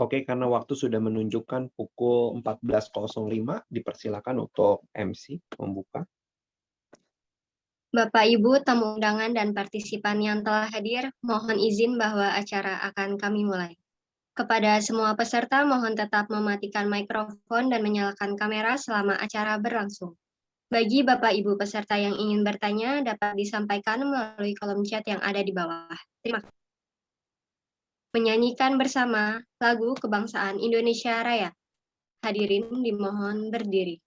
Oke, karena waktu sudah menunjukkan pukul 14.05, dipersilakan untuk MC membuka. Bapak, Ibu, tamu undangan dan partisipan yang telah hadir, mohon izin bahwa acara akan kami mulai. Kepada semua peserta, mohon tetap mematikan mikrofon dan menyalakan kamera selama acara berlangsung. Bagi Bapak Ibu peserta yang ingin bertanya, dapat disampaikan melalui kolom chat yang ada di bawah. Terima kasih. Menyanyikan bersama lagu Kebangsaan Indonesia Raya. Hadirin dimohon berdiri.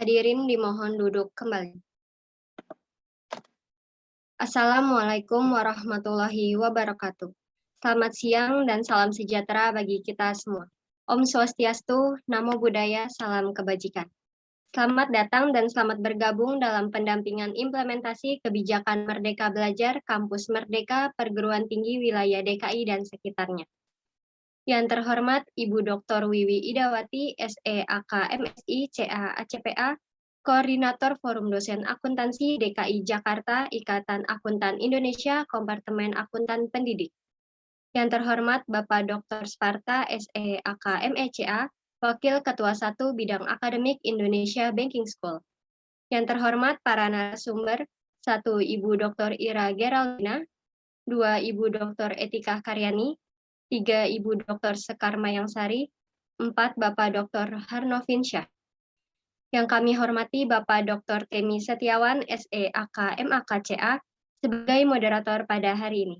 Hadirin dimohon duduk kembali. Assalamualaikum warahmatullahi wabarakatuh. Selamat siang dan salam sejahtera bagi kita semua. Om Swastiastu, Namo Buddhaya, salam kebajikan. Selamat datang dan selamat bergabung dalam pendampingan implementasi kebijakan Merdeka Belajar Kampus Merdeka Perguruan Tinggi Wilayah DKI dan sekitarnya. Yang terhormat Ibu Dr. Wiwi Idawati, SEAK MSI CA ACPA, Koordinator Forum Dosen Akuntansi DKI Jakarta, Ikatan Akuntan Indonesia, Kompartemen Akuntan Pendidik. Yang terhormat Bapak Dr. Sparta, SEAK MECA, Wakil Ketua 1 Bidang Akademik Indonesia Banking School. Yang terhormat para narasumber, 1 Ibu Dr. Ira Geraldina, 2 Ibu Dr. Etika Karyani, 3 Ibu Dr. Sekar Mayangsari, 4 Bapak Dr. Harnovin Syah. Yang kami hormati Bapak Dr. Temi Setiawan, SEAK MAKCA, sebagai moderator pada hari ini.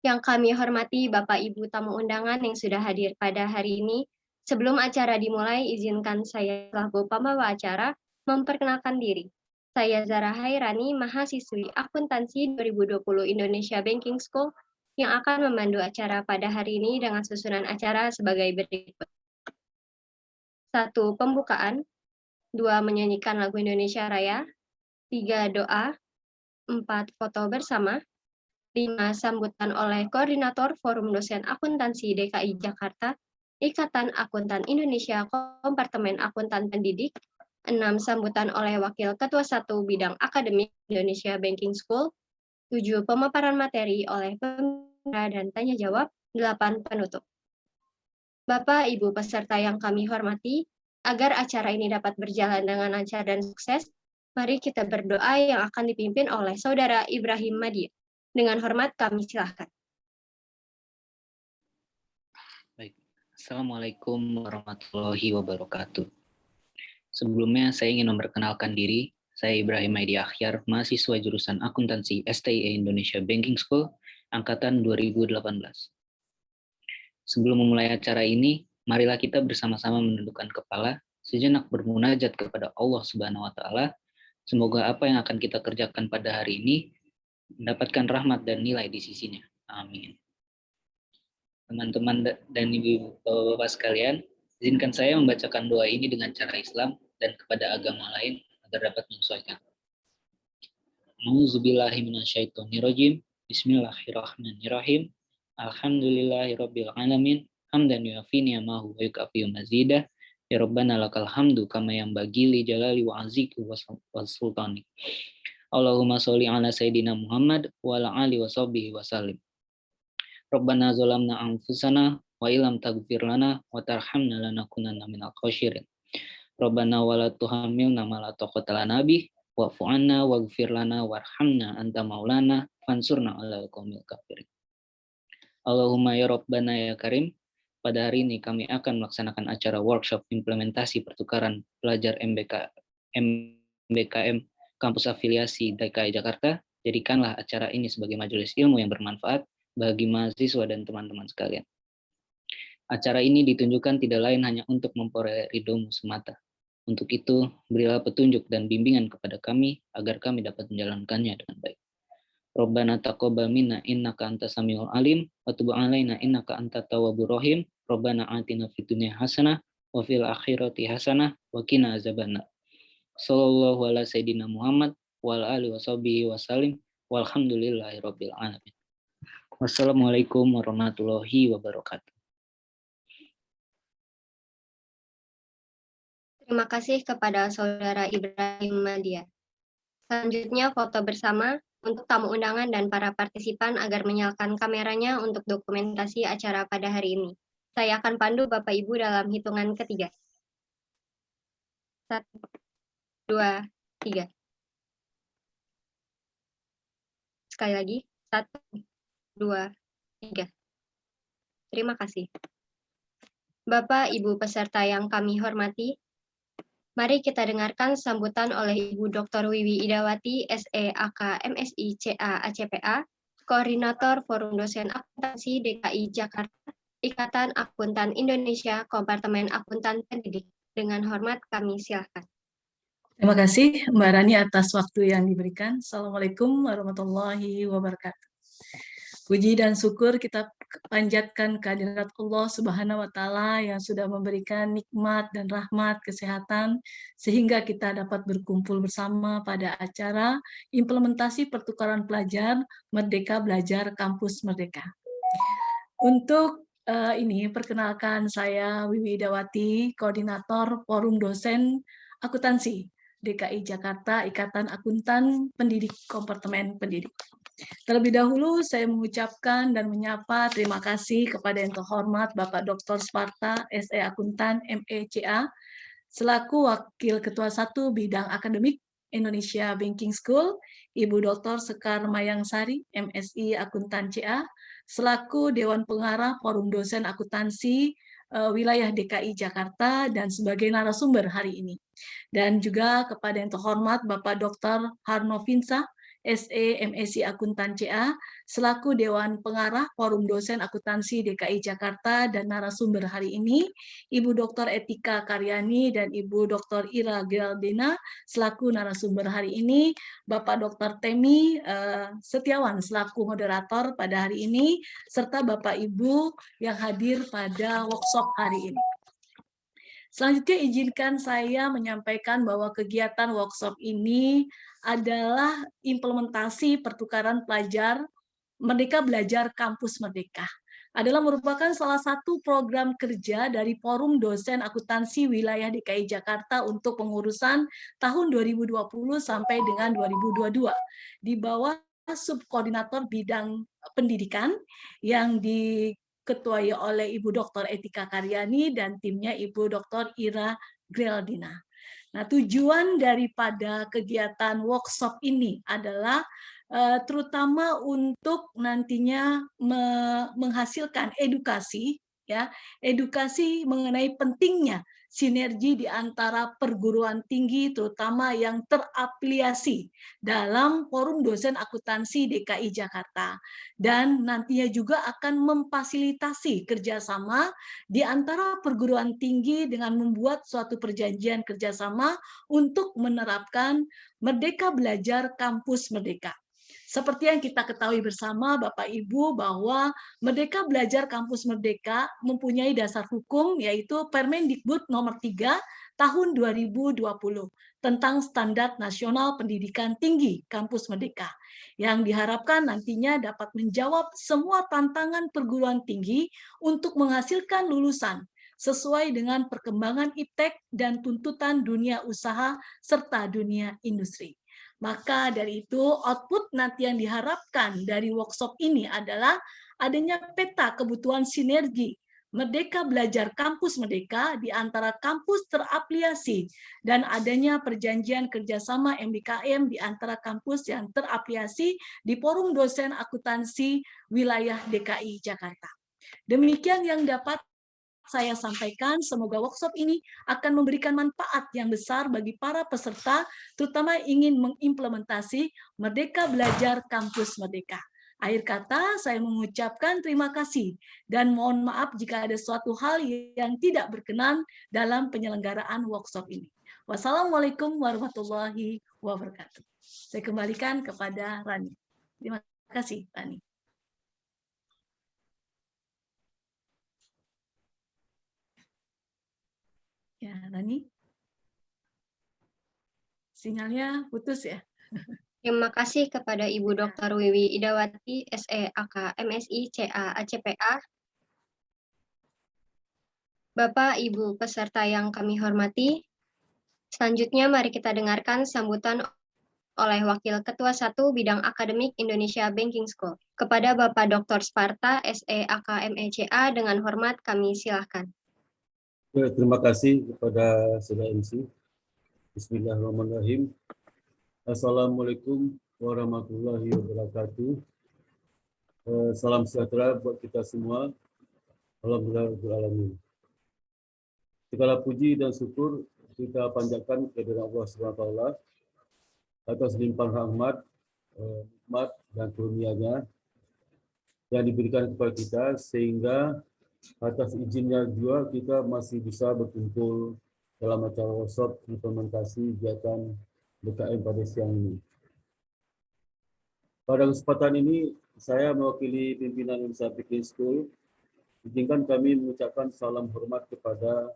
Yang kami hormati Bapak Ibu tamu undangan yang sudah hadir pada hari ini. Sebelum acara dimulai, izinkan saya selaku pembawa acara memperkenalkan diri. Saya Zara Hairani, mahasiswi Akuntansi 2020 Indonesia Banking School, yang akan memandu acara pada hari ini dengan susunan acara sebagai berikut. 1. Pembukaan. 2. Menyanyikan lagu Indonesia Raya. 3. Doa. 4. Foto bersama. 5. Sambutan oleh Koordinator Forum Dosen Akuntansi DKI Jakarta, Ikatan Akuntan Indonesia Kompartemen Akuntan Pendidik. 6. Sambutan oleh Wakil Ketua 1 Bidang Akademik Indonesia Banking School. 7. Pemaparan materi oleh pembicara dan tanya jawab. 8. Penutup. Bapak, Ibu peserta yang kami hormati, agar acara ini dapat berjalan dengan lancar dan sukses, mari kita berdoa yang akan dipimpin oleh Saudara Ibrahim Madia. Dengan hormat kami silahkan. Baik. Assalamualaikum warahmatullahi wabarakatuh. Sebelumnya saya ingin memperkenalkan diri. Saya Ibrahim Maidi Akhyar, mahasiswa jurusan Akuntansi STIE Indonesia Banking School, Angkatan 2018. Sebelum memulai acara ini, marilah kita bersama-sama menundukkan kepala sejenak bermunajat kepada Allah Subhanahu wa taala. Semoga apa yang akan kita kerjakan pada hari ini mendapatkan rahmat dan nilai di sisinya. Amin. Teman-teman dan ibu bapak sekalian, izinkan saya membacakan doa ini dengan cara Islam dan kepada agama lain agar dapat menyesuaikan. A'udzubillahi minasyaitonirrajim. Bismillahirrahmanirrahim. Alhamdulillahirabbil alamin. Hamdan yuafi ni'amahu wa yukafi mazidah. Ya Rabbana lakal hamdu kama yanbaghi li jalali wa aziki wa sultani. Allahumma sholli ala sayyidina Muhammad wa ala ali wa sahbihi wa sallim. Rabbana zalamna anfusana wa illam taghfir lana wa tarhamna lanakunanna minal khasyirin. Rabbana wa la tuhammilna ma la taqata lana bih wa'fu 'anna waghfir lana warhamna anta maulana fansurna 'alal qaumil kafirin. Allahumma ya Rabbana ya Karim, pada hari ini kami akan melaksanakan acara workshop implementasi pertukaran pelajar MBKM Kampus Afiliasi DKI Jakarta. Jadikanlah acara ini sebagai majelis ilmu yang bermanfaat bagi mahasiswa dan teman-teman sekalian. Acara ini ditunjukkan tidak lain hanya untuk memperoleh ridhomu semata. Untuk itu, berilah petunjuk dan bimbingan kepada kami agar kami dapat menjalankannya dengan baik. Rabbana taqabbal minna innaka antas samiul alim wa tub 'alaina innaka antat tawwabur rahim. Rabbana atina fid dunya hasanah wa fil akhirati hasanah wa qina azabannar. Sallallahu ala sayyidina Muhammad wa ala alihi washabihi wasallim walhamdulillahirabbil alamin. Wassalamualaikum warahmatullahi wabarakatuh. Terima kasih kepada Saudara Ibrahim Madia. Selanjutnya foto bersama untuk tamu undangan dan para partisipan agar menyalakan kameranya untuk dokumentasi acara pada hari ini. Saya akan pandu Bapak Ibu dalam hitungan ketiga. 1, 2, 3. Sekali lagi, 1, 2, 3. Terima kasih. Bapak, Ibu peserta yang kami hormati, mari kita dengarkan sambutan oleh Ibu Dr. Wiwi Idawati, SE AK MSI CA ACPA, Koordinator Forum Dosen Akuntansi DKI Jakarta, Ikatan Akuntan Indonesia, Kompartemen Akuntan Pendidik. Dengan hormat kami silakan. Terima kasih Mbak Rani atas waktu yang diberikan. Assalamualaikum warahmatullahi wabarakatuh. Puji dan syukur kita panjatkan kehadirat Allah Subhanahu wa taala yang sudah memberikan nikmat dan rahmat kesehatan sehingga kita dapat berkumpul bersama pada acara implementasi pertukaran pelajar Merdeka Belajar Kampus Merdeka. Untuk ini perkenalkan saya Wiwi Idawati, Koordinator Forum Dosen Akuntansi DKI Jakarta, Ikatan Akuntan Pendidik Kompartemen Pendidik. Terlebih dahulu saya mengucapkan dan menyapa terima kasih kepada yang terhormat Bapak Dr. Sparta, SE Akuntan MECA, selaku Wakil Ketua 1 Bidang Akademik Indonesia Banking School, Ibu Dr. Sekar Mayangsari, MSI Akuntan CA, selaku Dewan Pengarah Forum Dosen Akuntansi Wilayah DKI Jakarta dan sebagai narasumber hari ini. Dan juga kepada yang terhormat Bapak Dr. Harno Finsa, SE MSI Akuntan CA, selaku Dewan Pengarah Forum Dosen Akuntansi DKI Jakarta dan narasumber hari ini, Ibu Dr. Etika Karyani dan Ibu Dr. Ira Geraldina, selaku narasumber hari ini, Bapak Dr. Temi Setiawan, selaku moderator pada hari ini, serta Bapak Ibu yang hadir pada workshop hari ini. Selanjutnya izinkan saya menyampaikan bahwa kegiatan workshop ini adalah implementasi pertukaran pelajar Merdeka Belajar Kampus Merdeka. Adalah merupakan salah satu program kerja dari Forum Dosen Akuntansi Wilayah DKI Jakarta untuk pengurusan tahun 2020 sampai dengan 2022 di bawah subkoordinator bidang pendidikan yang diketuai oleh Ibu Dr. Etika Karyani dan timnya Ibu Dr. Ira Geraldina. Nah, tujuan daripada kegiatan workshop ini adalah terutama untuk nantinya menghasilkan edukasi, ya, edukasi mengenai pentingnya sinergi di antara perguruan tinggi, terutama yang terafiliasi dalam Forum Dosen Akuntansi DKI Jakarta. Dan nantinya juga akan memfasilitasi kerjasama di antara perguruan tinggi dengan membuat suatu perjanjian kerjasama untuk menerapkan Merdeka Belajar Kampus Merdeka. Seperti yang kita ketahui bersama Bapak Ibu bahwa Merdeka Belajar Kampus Merdeka mempunyai dasar hukum yaitu Permendikbud nomor 3 tahun 2020 tentang Standar Nasional Pendidikan Tinggi Kampus Merdeka yang diharapkan nantinya dapat menjawab semua tantangan perguruan tinggi untuk menghasilkan lulusan sesuai dengan perkembangan iptek dan tuntutan dunia usaha serta dunia industri. Maka dari itu, output nanti yang diharapkan dari workshop ini adalah adanya peta kebutuhan sinergi Merdeka Belajar Kampus Merdeka di antara kampus terafiliasi dan adanya perjanjian kerjasama MBKM di antara kampus yang terafiliasi di Forum Dosen Akuntansi Wilayah DKI Jakarta. Demikian yang dapat saya sampaikan, semoga workshop ini akan memberikan manfaat yang besar bagi para peserta, terutama ingin mengimplementasi Merdeka Belajar Kampus Merdeka. Akhir kata, saya mengucapkan terima kasih dan mohon maaf jika ada suatu hal yang tidak berkenan dalam penyelenggaraan workshop ini. Wassalamualaikum warahmatullahi wabarakatuh. Saya kembalikan kepada Rani. Terima kasih, Rani. Ya, Rani. Sinyalnya putus ya. Terima kasih kepada Ibu Dr. Wiwi Idawati, SE, AK, MSI, CA, ACPA. Bapak, Ibu peserta yang kami hormati, selanjutnya mari kita dengarkan sambutan oleh Wakil Ketua 1 Bidang Akademik Indonesia Banking School. Kepada Bapak Dr. Sparta, SE, AK, MECA, dengan hormat kami silakan. Terima kasih kepada Saudara MC. Bismillahirrahmanirrahim. Assalamualaikum warahmatullahi wabarakatuh. Salam sejahtera buat kita semua. Alhamdulillahirrahmanirrahim. Segala puji dan syukur kita panjatkan kepada Allah SWT atas limpahan rahmat, nikmat dan karunia-Nya yang diberikan kepada kita, sehingga atas izinnya juga kita masih bisa berkumpul dalam acara workshop implementasi kegiatan BKM pada siang ini. Pada kesempatan ini, saya mewakili pimpinan Indonesia Banking School. Izinkan kami mengucapkan salam hormat kepada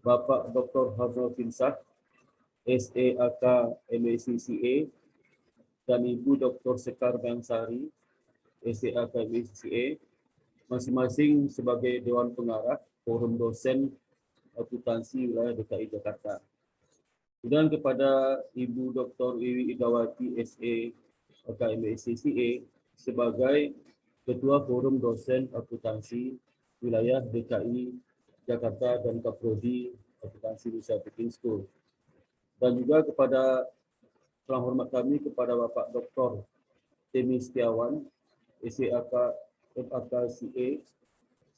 Bapak Dr. Harno Finsah, SEAK MACCA, dan Ibu Dr. Sekar Bangsari, SEAK MACCA, masing-masing sebagai Dewan Pengarah Forum Dosen Akuntansi Wilayah DKI Jakarta. Dan kepada Ibu Dr. Wiwi Idawati, SE, KMSCCA, sebagai Ketua Forum Dosen Akuntansi Wilayah DKI Jakarta dan Kaprodi Akuntansi Indonesia Banking School. Dan juga kepada salam hormat kami kepada Bapak Dr. Temi Setiawan, SEAK FAKCA,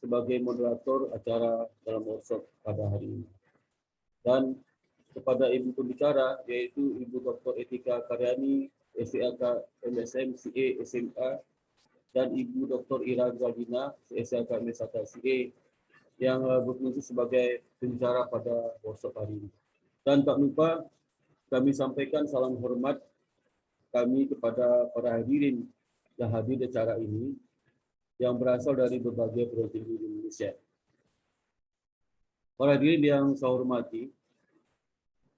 sebagai moderator acara dalam workshop pada hari ini. Dan kepada Ibu Pembicara, yaitu Ibu Dr. Etika Karyani, SEAK MSM CA SMA, dan Ibu Dr. Ira Galdina, SEAK MSAK CA, yang berfungsi sebagai pembicara pada workshop hari ini. Dan tak lupa kami sampaikan salam hormat kami kepada para hadirin yang hadir di acara ini, yang berasal dari berbagai provinsi di Indonesia. Para hadirin yang saya hormati,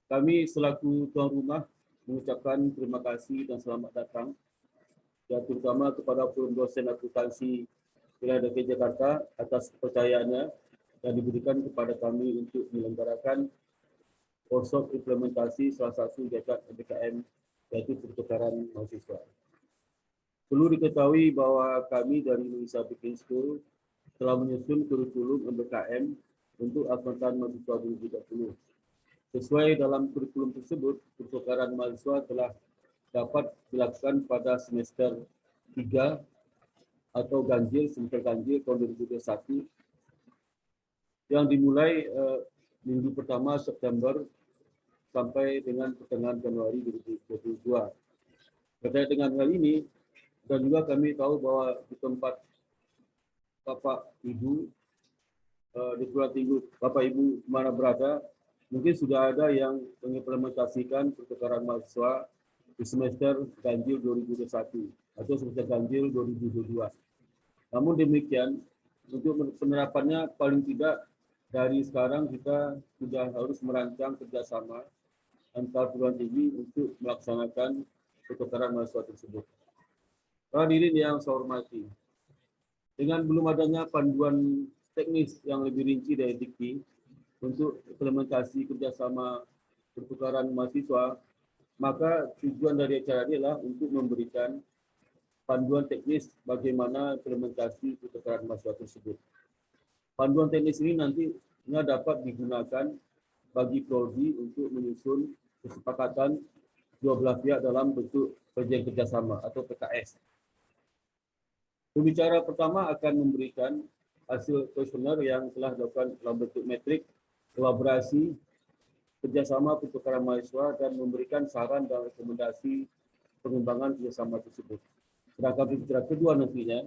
kami selaku tuan rumah mengucapkan terima kasih dan selamat datang, dan terutama kepada Forum Dosen Akuntansi Wilayah DKI Jakarta atas kepercayaannya yang diberikan kepada kami untuk menyelenggarakan workshop implementasi salah satu kegiatan MBKM, yaitu pertukaran mahasiswa. Perlu diketahui bahwa kami dari Indonesia Banking School telah menyusun kurikulum MBKM untuk angkatan mahasiswa 2030. Sesuai dalam kurikulum tersebut, pertukaran mahasiswa telah dapat dilakukan pada semester 3 atau semester ganjil tahun 2021 yang dimulai minggu pertama September sampai dengan pertengahan Januari 2022. Terkait dengan hal ini, dan juga kami tahu bahwa di tempat Bapak Ibu, di Pulau Tinggi, Bapak Ibu mana berada, mungkin sudah ada yang mengimplementasikan pertukaran mahasiswa di semester ganjil 2021 atau semester ganjil 2022. Namun demikian, untuk penerapannya paling tidak dari sekarang kita sudah harus merancang kerjasama antar perguruan tinggi untuk melaksanakan pertukaran mahasiswa tersebut. Para hadirin yang saya hormati, dengan belum adanya panduan teknis yang lebih rinci dari Dikti untuk implementasi kerjasama pertukaran mahasiswa, maka tujuan dari acara ini adalah untuk memberikan panduan teknis bagaimana implementasi pertukaran mahasiswa tersebut. Panduan teknis ini nantinya dapat digunakan bagi prodi untuk menyusun kesepakatan dua belah pihak dalam bentuk perjanjian kerjasama atau PKS. Pembicara pertama akan memberikan hasil kuesioner yang telah dilakukan dalam bentuk metrik kolaborasi kerjasama pertukaran mahasiswa dan memberikan saran dan rekomendasi pengembangan kerjasama tersebut. Sedangkan pembicara kedua nantinya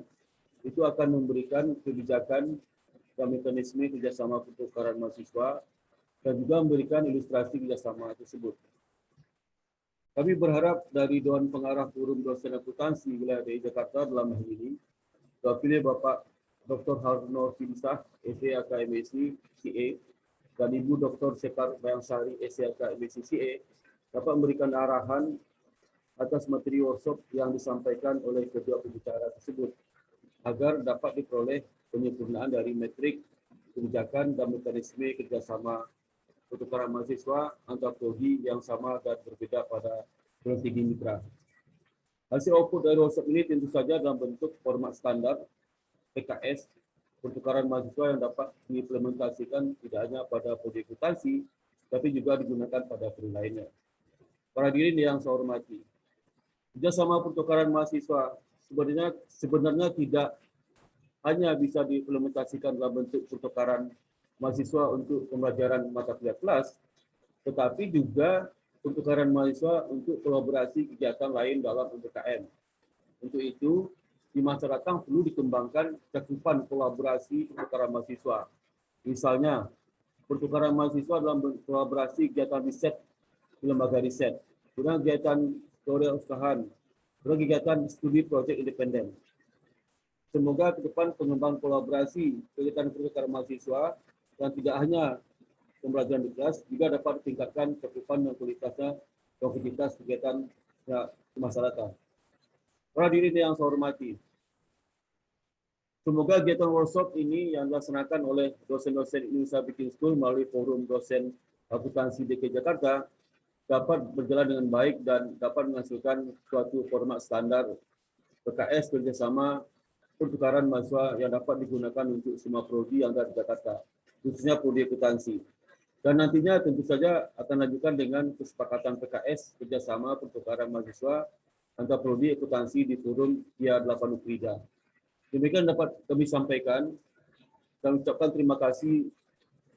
itu akan memberikan kebijakan dan mekanisme kerjasama pertukaran mahasiswa dan juga memberikan ilustrasi kerjasama tersebut. Kami berharap dari Dewan Pengarah Forum Dosen Akuntansi Wilayah DKI Jakarta dalam hal ini, diwakili Bapak Dr. Harno Finsah, SEAK MSc CA, dan Ibu Dr. Sekar Bayangsari, SEAK MSc CA, dapat memberikan arahan atas materi workshop yang disampaikan oleh kedua pembicara tersebut, agar dapat diperoleh penyempurnaan dari metrik, kebijakan, dan mekanisme kerjasama pertukaran mahasiswa antar prodi yang sama dan berbeda pada perguruan tinggi mitra. Hasil output dari workshop ini tentu saja dalam bentuk format standar PKS pertukaran mahasiswa yang dapat diimplementasikan tidak hanya pada prodi akuntansi, tapi juga digunakan pada prodi lainnya. Para hadirin yang saya hormati, kerjasama pertukaran mahasiswa sebenarnya tidak hanya bisa diimplementasikan dalam bentuk pertukaran mahasiswa untuk pembelajaran mata kuliah kelas, tetapi juga pertukaran mahasiswa untuk kolaborasi kegiatan lain dalam PPKM. Untuk itu, di masa datang perlu dikembangkan cakupan kolaborasi pertukaran mahasiswa. Misalnya, pertukaran mahasiswa dalam kolaborasi kegiatan riset di lembaga riset, kemudian kegiatan kewirausahaan, kemudian kegiatan studi proyek independen. Semoga ke depan pengembangan kolaborasi kegiatan pertukaran mahasiswa dan tidak hanya pembelajaran di kelas juga dapat ditingkatkan cakupan dan kualitas kegiatan masyarakat. Para hadirin yang saya hormati, semoga kegiatan workshop ini yang dilaksanakan oleh dosen-dosen Indonesia Baking School melalui Forum Dosen Akuntansi DKI Jakarta dapat berjalan dengan baik dan dapat menghasilkan suatu format standar PKS kerjasama pertukaran mahasiswa yang dapat digunakan untuk semua prodi yang ada di Jakarta, khususnya prodi akuntansi. Dan nantinya tentu saja akan lanjutkan dengan kesepakatan PKS kerjasama pertukaran mahasiswa antar prodi akuntansi di forum via 8 Ukrida. Demikian dapat kami sampaikan dan ucapkan terima kasih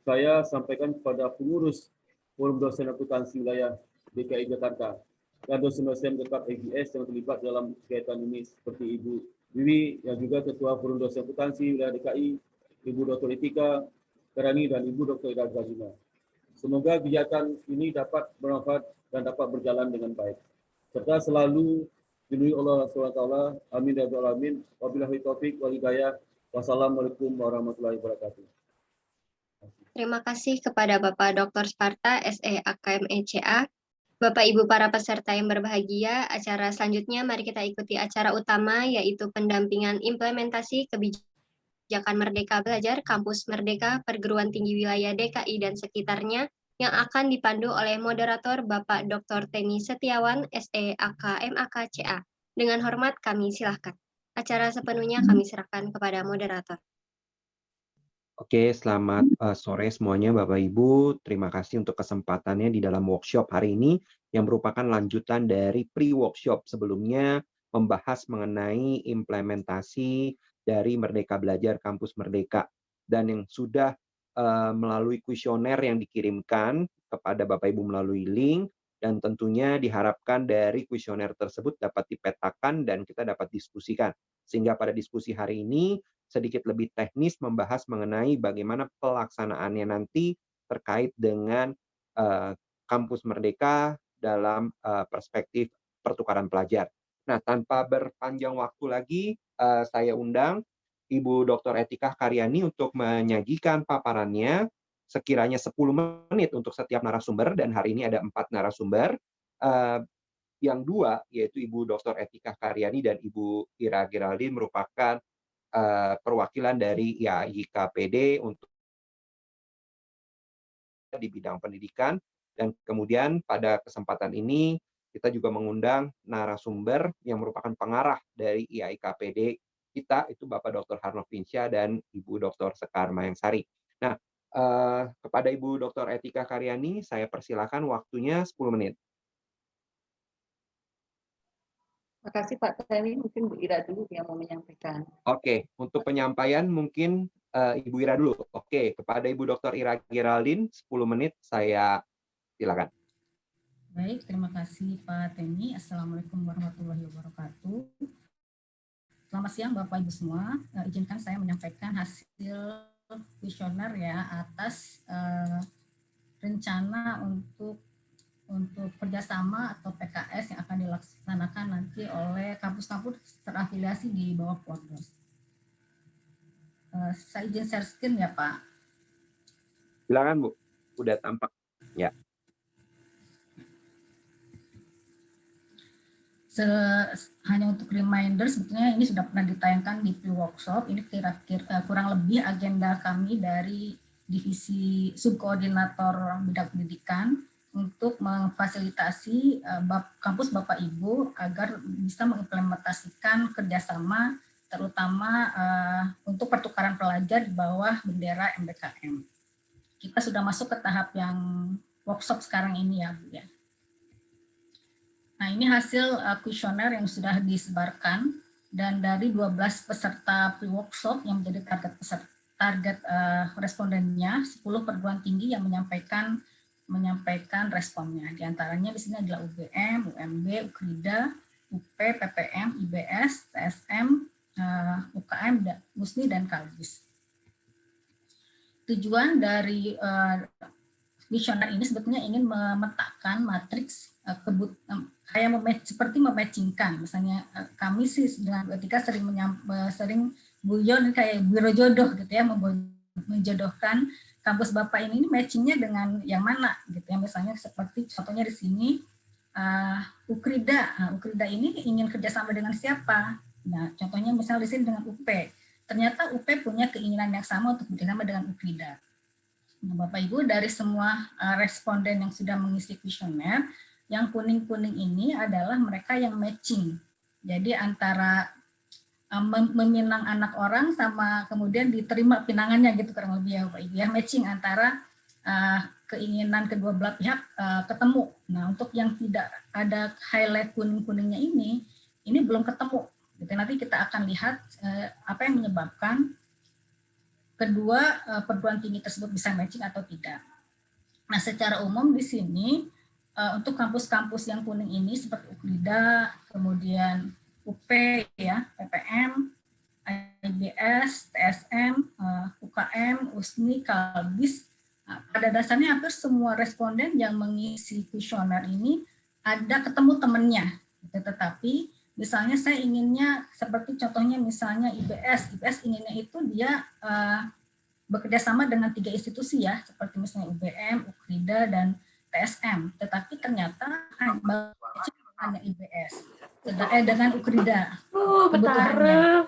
saya sampaikan kepada pengurus Forum Dosen Akuntansi Wilayah DKI Jakarta dan dosen-dosen tetap EGS yang terlibat dalam kegiatan ini seperti Ibu Wiwi yang juga Ketua Forum Dosen Akuntansi Wilayah DKI, Ibu Dr. Etika Karani dan Ibu Dr. Ida Gazina. Semoga kegiatan ini dapat bermanfaat dan dapat berjalan dengan baik. Serta selalu dilindungi Allah SWT. Amin ya rabbal alamin. Wabillahi taufik wal hidayah. Wassalamualaikum warahmatullahi wabarakatuh. Terima kasih kepada Bapak Dr. Sparta, SE AKM ECA. Bapak Ibu para peserta yang berbahagia, acara selanjutnya mari kita ikuti acara utama yaitu pendampingan implementasi kebijakan Merdeka Belajar Kampus Merdeka Perguruan Tinggi Wilayah DKI dan sekitarnya yang akan dipandu oleh moderator Bapak Dr. Teni Setiawan, SE AKM AKCA. Dengan hormat kami silakan. Acara sepenuhnya kami serahkan kepada moderator. Oke, selamat sore semuanya Bapak Ibu. Terima kasih untuk kesempatannya di dalam workshop hari ini yang merupakan lanjutan dari pre-workshop sebelumnya membahas mengenai implementasi dari Merdeka Belajar Kampus Merdeka dan yang sudah melalui kuesioner yang dikirimkan kepada Bapak Ibu melalui link, dan tentunya diharapkan dari kuesioner tersebut dapat dipetakan dan kita dapat diskusikan. Sehingga pada diskusi hari ini sedikit lebih teknis membahas mengenai bagaimana pelaksanaannya nanti terkait dengan Kampus Merdeka dalam perspektif pertukaran pelajar. Nah, tanpa berpanjang waktu lagi, saya undang Ibu Dr. Etika Karyani untuk menyajikan paparannya sekiranya 10 menit untuk setiap narasumber, dan hari ini ada 4 narasumber. Yang 2, yaitu Ibu Dr. Etika Karyani dan Ibu Ira Geraldine merupakan perwakilan dari IAIKPD untuk di bidang pendidikan, dan kemudian pada kesempatan ini kita juga mengundang narasumber yang merupakan pengarah dari IAIKPD kita, itu Bapak Dr. Harnovinsya dan Ibu Dr. Sekar Mayangsari. Nah, kepada Ibu Dr. Etika Karyani, saya persilakan waktunya 10 menit. Terima kasih Pak Temi, mungkin Bu Ira dulu yang mau menyampaikan. Oke, untuk penyampaian mungkin Ibu Ira dulu. Oke, kepada Ibu Dr. Ira Geraldine, 10 menit saya silakan. Baik, terima kasih Pak Temi. Assalamualaikum warahmatullahi wabarakatuh. Selamat siang Bapak Ibu semua. Izinkan saya menyampaikan hasil kuesioner ya atas rencana untuk kerjasama atau PKS yang akan dilaksanakan nanti oleh kampus-kampus terafiliasi di bawah Prodros. Saya izin share screen ya Pak. Silakan Bu, udah tampak ya. Hanya untuk reminder, sebetulnya ini sudah pernah ditayangkan di pre-workshop. Ini kira-kira kurang lebih agenda kami dari divisi subkoordinator bidang pendidikan untuk memfasilitasi kampus Bapak Ibu agar bisa mengimplementasikan kerjasama, terutama untuk pertukaran pelajar di bawah bendera MBKM. Kita sudah masuk ke tahap yang workshop sekarang ini ya Bu ya. Nah, ini hasil kuesioner yang sudah disebarkan, dan dari 12 peserta pre-workshop yang menjadi target respondennya, 10 perguruan tinggi yang menyampaikan responnya. Di antaranya di sini adalah UGM, UMB, UKRIDA, UP, PPM, IBS, TSM, UKM, MUSNI, dan Kalbis. Tujuan dari kuesioner ini sebetulnya ingin memetakan matriks kayak seperti mematchingkan. Misalnya kami sih dengan etika sering guyon kayak biro jodoh gitu ya, menjodohkan kampus Bapak ini matchingnya dengan yang mana gitu ya. Misalnya seperti contohnya di sini UKRIDA. UKRIDA ini ingin kerjasama dengan siapa? Nah, contohnya misalnya di sini dengan UP. Ternyata UP punya keinginan yang sama untuk bekerjasama dengan UKRIDA. Nah, Bapak Ibu, dari semua responden yang sudah mengisi kuesioner, yang kuning-kuning ini adalah mereka yang matching. Jadi antara meminang anak orang sama kemudian diterima pinangannya gitu kurang lebih ya Bapak Ibu ya, matching antara keinginan kedua belah pihak ketemu. Nah, untuk yang tidak ada highlight kuning-kuningnya ini belum ketemu. Gitu. Nanti kita akan lihat apa yang menyebabkan kedua perguruan tinggi tersebut bisa matching atau tidak. Nah, secara umum di sini untuk kampus-kampus yang kuning ini seperti UKRIDA, kemudian UP ya, PPM, IBS, TSM, UKM, USNI, Kalbis. Pada dasarnya hampir semua responden yang mengisi kuesioner ini ada ketemu temannya. Tetapi misalnya saya inginnya seperti contohnya misalnya IBS inginnya itu dia bekerja sama dengan 3 institusi ya, seperti misalnya UBM, UKRIDA, dan TSM, tetapi ternyata hanya IBS dengan UKRIDA kebutuhannya,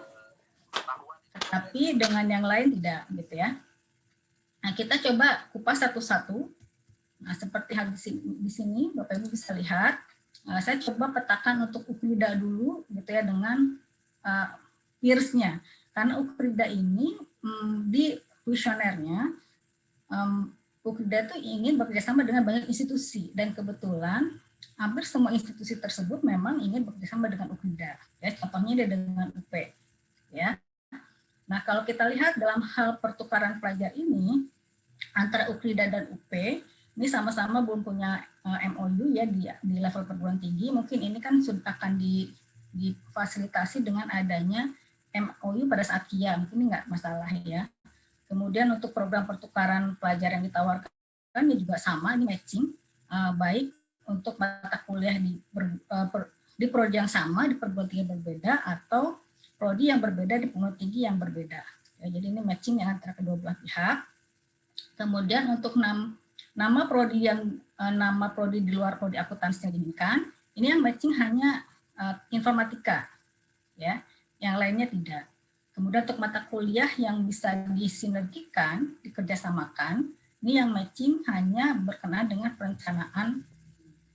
tetapi dengan yang lain tidak gitu ya. Nah, kita coba kupas satu-satu. Nah, seperti hal di sini Bapak Ibu bisa lihat, saya coba petakan untuk UKRIDA dulu gitu ya dengan peers-nya, karena UKRIDA ini di kuesionernya UKRIDA itu ingin bekerjasama dengan banyak institusi, dan kebetulan hampir semua institusi tersebut memang ingin bekerjasama dengan UKRIDA. Ya, contohnya dia dengan UP. Ya. Nah, kalau kita lihat dalam hal pertukaran pelajar ini, antara UKRIDA dan UP ini sama-sama belum punya MOU ya di level perguruan tinggi. Mungkin ini kan sudah akan difasilitasi dengan adanya MOU pada saat KIA, mungkin ini nggak masalah ya. Kemudian untuk program pertukaran pelajar yang ditawarkan ya juga sama, ini matching, baik untuk mata kuliah di prodi yang sama, di perguruan tinggi berbeda, atau prodi yang berbeda di perguruan tinggi yang berbeda. Ya, jadi ini matching ya antara kedua belah pihak. Kemudian untuk nama prodi di luar prodi akuntansi yang diinginkan, ini yang matching hanya informatika, ya, yang lainnya tidak. Kemudian untuk mata kuliah yang bisa disinergikan, dikerjasamakan, ini yang matching hanya berkenaan dengan perencanaan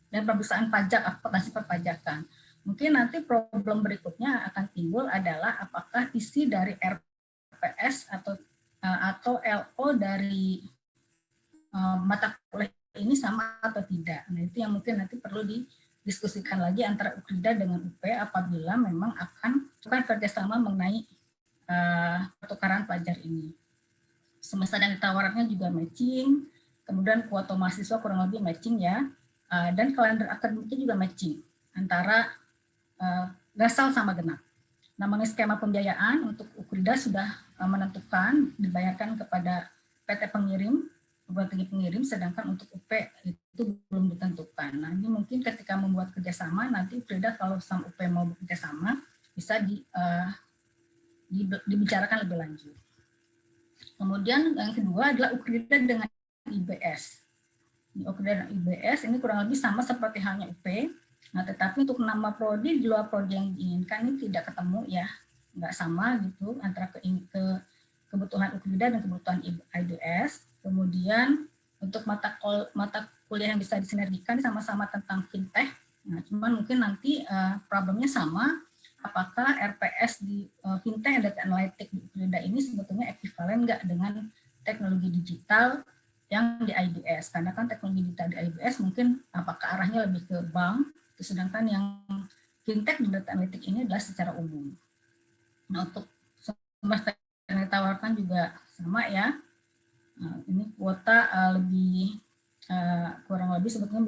dan pemeriksaan pajak, akuntansi perpajakan. Mungkin nanti problem berikutnya akan timbul adalah apakah isi dari RPS atau LO dari mata kuliah ini sama atau tidak. Nah, itu yang mungkin nanti perlu didiskusikan lagi antara UKRIDA dengan UP apabila memang akan kerjasama mengenai pertukaran pelajar ini. Semester yang ditawarkannya juga matching, kemudian kuota mahasiswa kurang lebih matching ya, dan kalender akademiknya juga matching antara gasal sama genap. Nah, mengenai skema pembiayaan untuk UKRIDA sudah menentukan dibayarkan kepada PT pengirim, perguruan tinggi pengirim, sedangkan untuk UP itu belum ditentukan. Nah, ini mungkin ketika membuat kerjasama, nanti UKRIDA kalau sama UP mau bekerjasama, bisa dibicarakan lebih lanjut. Kemudian yang kedua adalah UKRIDA dengan IBS. UKRIDA dan IBS ini kurang lebih sama seperti halnya UP. Nah, tetapi untuk nama prodi di luar prodi yang diinginkan ini tidak ketemu ya, nggak sama gitu antara kebutuhan UKRIDA dan kebutuhan IBS. Kemudian untuk mata kuliah yang bisa disinergikan sama-sama tentang fintech. Nah, cuman mungkin nanti problemnya sama. Apakah RPS di fintech dan data analitik di UKRIDA ini sebetulnya ekivalen nggak dengan teknologi digital yang di IBS? Karena kan teknologi digital di IBS mungkin apakah arahnya lebih ke bank, sedangkan yang fintech dan data analitik ini adalah secara umum. Nah, untuk semester yang ditawarkan juga sama ya. Ini kuota kurang lebih sebetulnya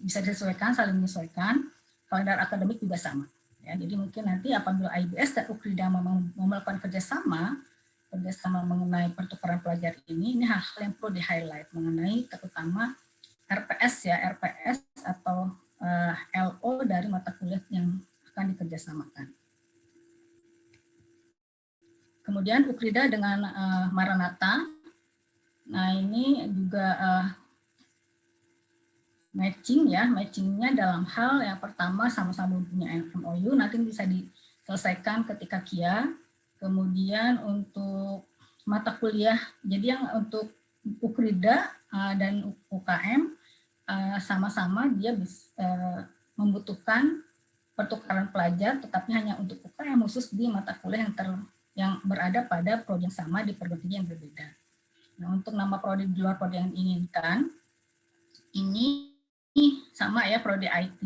bisa disesuaikan, saling menyesuaikan. Kalender akademik juga sama. Ya, jadi mungkin nanti apabila IBS dan UKRIDA mau melakukan kerjasama mengenai pertukaran pelajar ini hal-hal yang perlu di-highlight mengenai terutama RPS ya, RPS atau LO dari mata kuliah yang akan dikerjasamakan. Kemudian UKRIDA dengan Maranatha, nah ini juga matching ya, matchingnya dalam hal yang pertama sama-sama punya MOU, nanti bisa diselesaikan ketika KIA. Kemudian untuk mata kuliah, jadi yang untuk UKRIDA dan UKM sama-sama dia membutuhkan pertukaran pelajar, tetapi hanya untuk UKM khusus di mata kuliah yang berada pada prodi yang sama di perguruan tinggi yang berbeda. Nah, untuk nama prodi di luar prodi yang diinginkan, ini sama ya, prodi IT.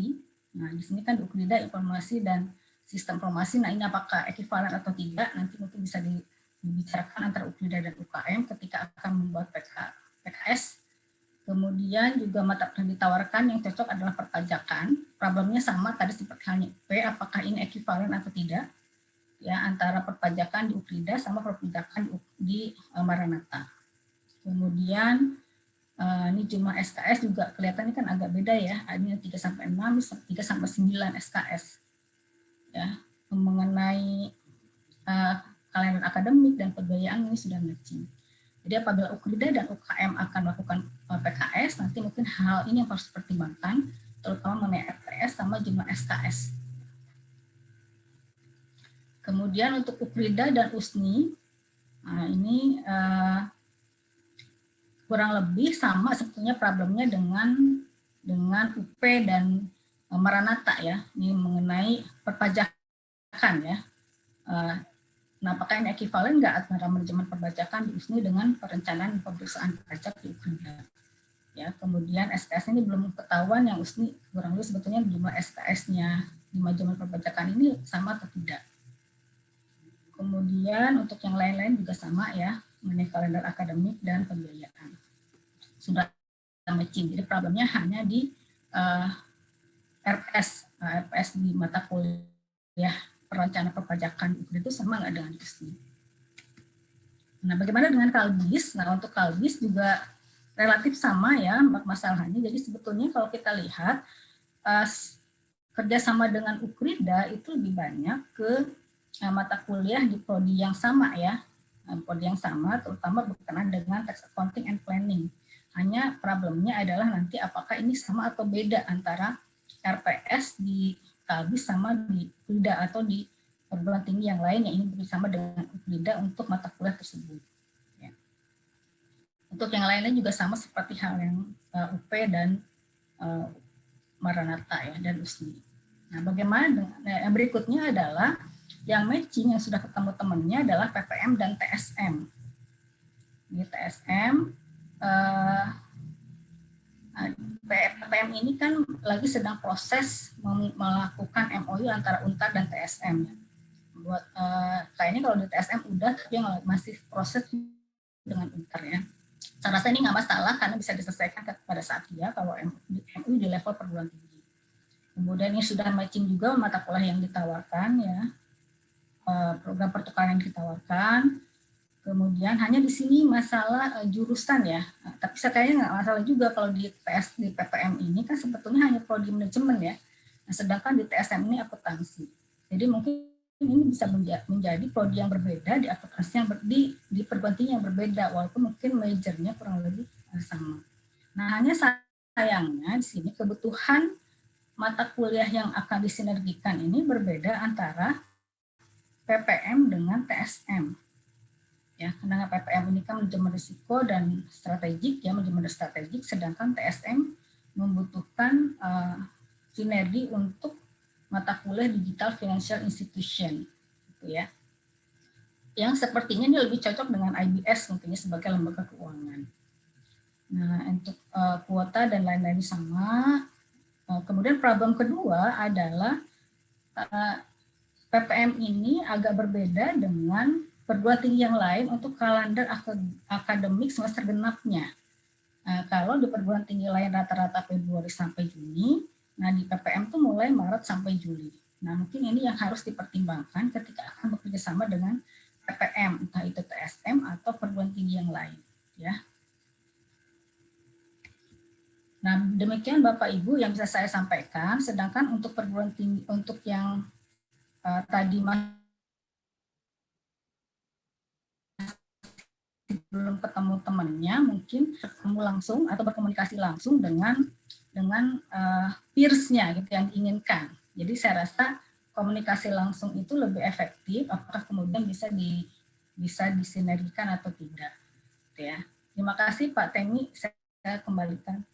Nah, di sini kan UKRIDA informasi dan sistem informasi. Nah, ini apakah ekivalen atau tidak? Nanti mungkin bisa dibicarakan antara UKRIDA dan UKM ketika akan membuat PKS. Kemudian juga mata yang ditawarkan yang cocok adalah perpajakan. Problemnya sama tadi seperti halnya UP, apakah ini ekivalen atau tidak? Ya, antara perpajakan di UKRIDA sama perpajakan di Maranatha. Kemudian ini jumlah SKS juga kelihatannya kan agak beda ya. Ini 3-6, 3-9 SKS. Ya, mengenai kalender akademik dan pembiayaan ini sudah matching. Jadi apabila UKRIDA dan UKM akan melakukan PKS, nanti mungkin hal ini yang harus dipertimbangkan, terutama mengenai RPS sama jumlah SKS. Kemudian untuk UKRIDA dan USNI, nah ini kurang lebih sama sebetulnya problemnya dengan UP dan Maranatha ya, ini mengenai perpajakan ya. Nah, apakah ini ekivalen nggak antara manajemen perpajakan di USNI dengan perencanaan pemeriksaan pajak di UKRIDA? Ya, kemudian SKS ini belum ketahuan, yang USNI kurang lebih sebetulnya jumlah SKS-nya di manajemen perpajakan ini sama atau tidak. Kemudian untuk yang lain-lain juga sama ya, mengenai kalender akademik dan pembiayaan. sudah matching. Jadi problemnya hanya di RPS di mata kuliah perencanaan perpajakan itu sama nggak dengan ISTI. Nah, bagaimana dengan Kalbis? Nah, untuk Kalbis juga relatif sama ya masalahnya. Jadi sebetulnya kalau kita lihat kerjasama dengan Ukrida itu lebih banyak ke mata kuliah di prodi yang sama ya, prodi yang sama, terutama berkenaan dengan tax accounting and planning. Hanya problemnya adalah nanti apakah ini sama atau beda antara RPS di Kalbis sama di Ukrida atau di perguruan tinggi yang lain yang ini bersama dengan Ukrida untuk mata kuliah tersebut. Ya. Untuk yang lainnya juga sama seperti hal yang UP dan Maranatha ya dan USNI. Nah, bagaimana yang berikutnya adalah yang matching yang sudah ketemu temannya adalah PPM dan TSM. Ini TSM, PPM ini kan lagi sedang proses melakukan MOU antara UNTAD dan TSM. Buat kayaknya kalau di TSM udah, tapi yang masih proses dengan UNTAD ya. Saya rasa ini nggak masalah karena bisa diselesaikan pada saat dia kalau MOU di level perguruan tinggi. Kemudian ini sudah matching juga mata kuliah yang ditawarkan ya, program pertukaran yang ditawarkan. Kemudian hanya di sini masalah jurusan ya. Nah, tapi saya kayaknya nggak masalah juga kalau di PPM ini kan sebetulnya hanya prodi manajemen ya. Nah, sedangkan di TSM ini akuntansi. Jadi mungkin ini bisa menjadi prodi yang berbeda di akuntansi yang di perguruan tinggi yang berbeda walaupun mungkin majornya kurang lebih sama. Nah, hanya sayangnya di sini kebutuhan mata kuliah yang akan disinergikan ini berbeda antara PPM dengan TSM. Ya, karena PPM ini kan manajemen risiko dan strategik ya, manajemen strategik, sedangkan TSM membutuhkan sinergi untuk mata kuliah digital financial institution gitu ya. Yang sepertinya ini lebih cocok dengan IBS mungkin sebagai lembaga keuangan. Nah, untuk kuota dan lain-lain sama. Kemudian problem kedua adalah PPM ini agak berbeda dengan perguruan tinggi yang lain untuk kalender akademik semester genapnya. Kalau di perguruan tinggi lain rata-rata Februari sampai Juni, nah di PPM itu mulai Maret sampai Juli. Nah mungkin ini yang harus dipertimbangkan ketika akan bekerja sama dengan PPM, entah itu TSM atau perguruan tinggi yang lain. Ya. Nah demikian Bapak Ibu yang bisa saya sampaikan. Sedangkan untuk perguruan tinggi, untuk yang tadi belum ketemu temannya, mungkin ketemu langsung atau berkomunikasi langsung dengan peers-nya gitu yang diinginkan. Jadi saya rasa komunikasi langsung itu lebih efektif. Apakah kemudian bisa disinergikan atau tidak? Gitu ya. Terima kasih Pak Temi. Saya kembalikan.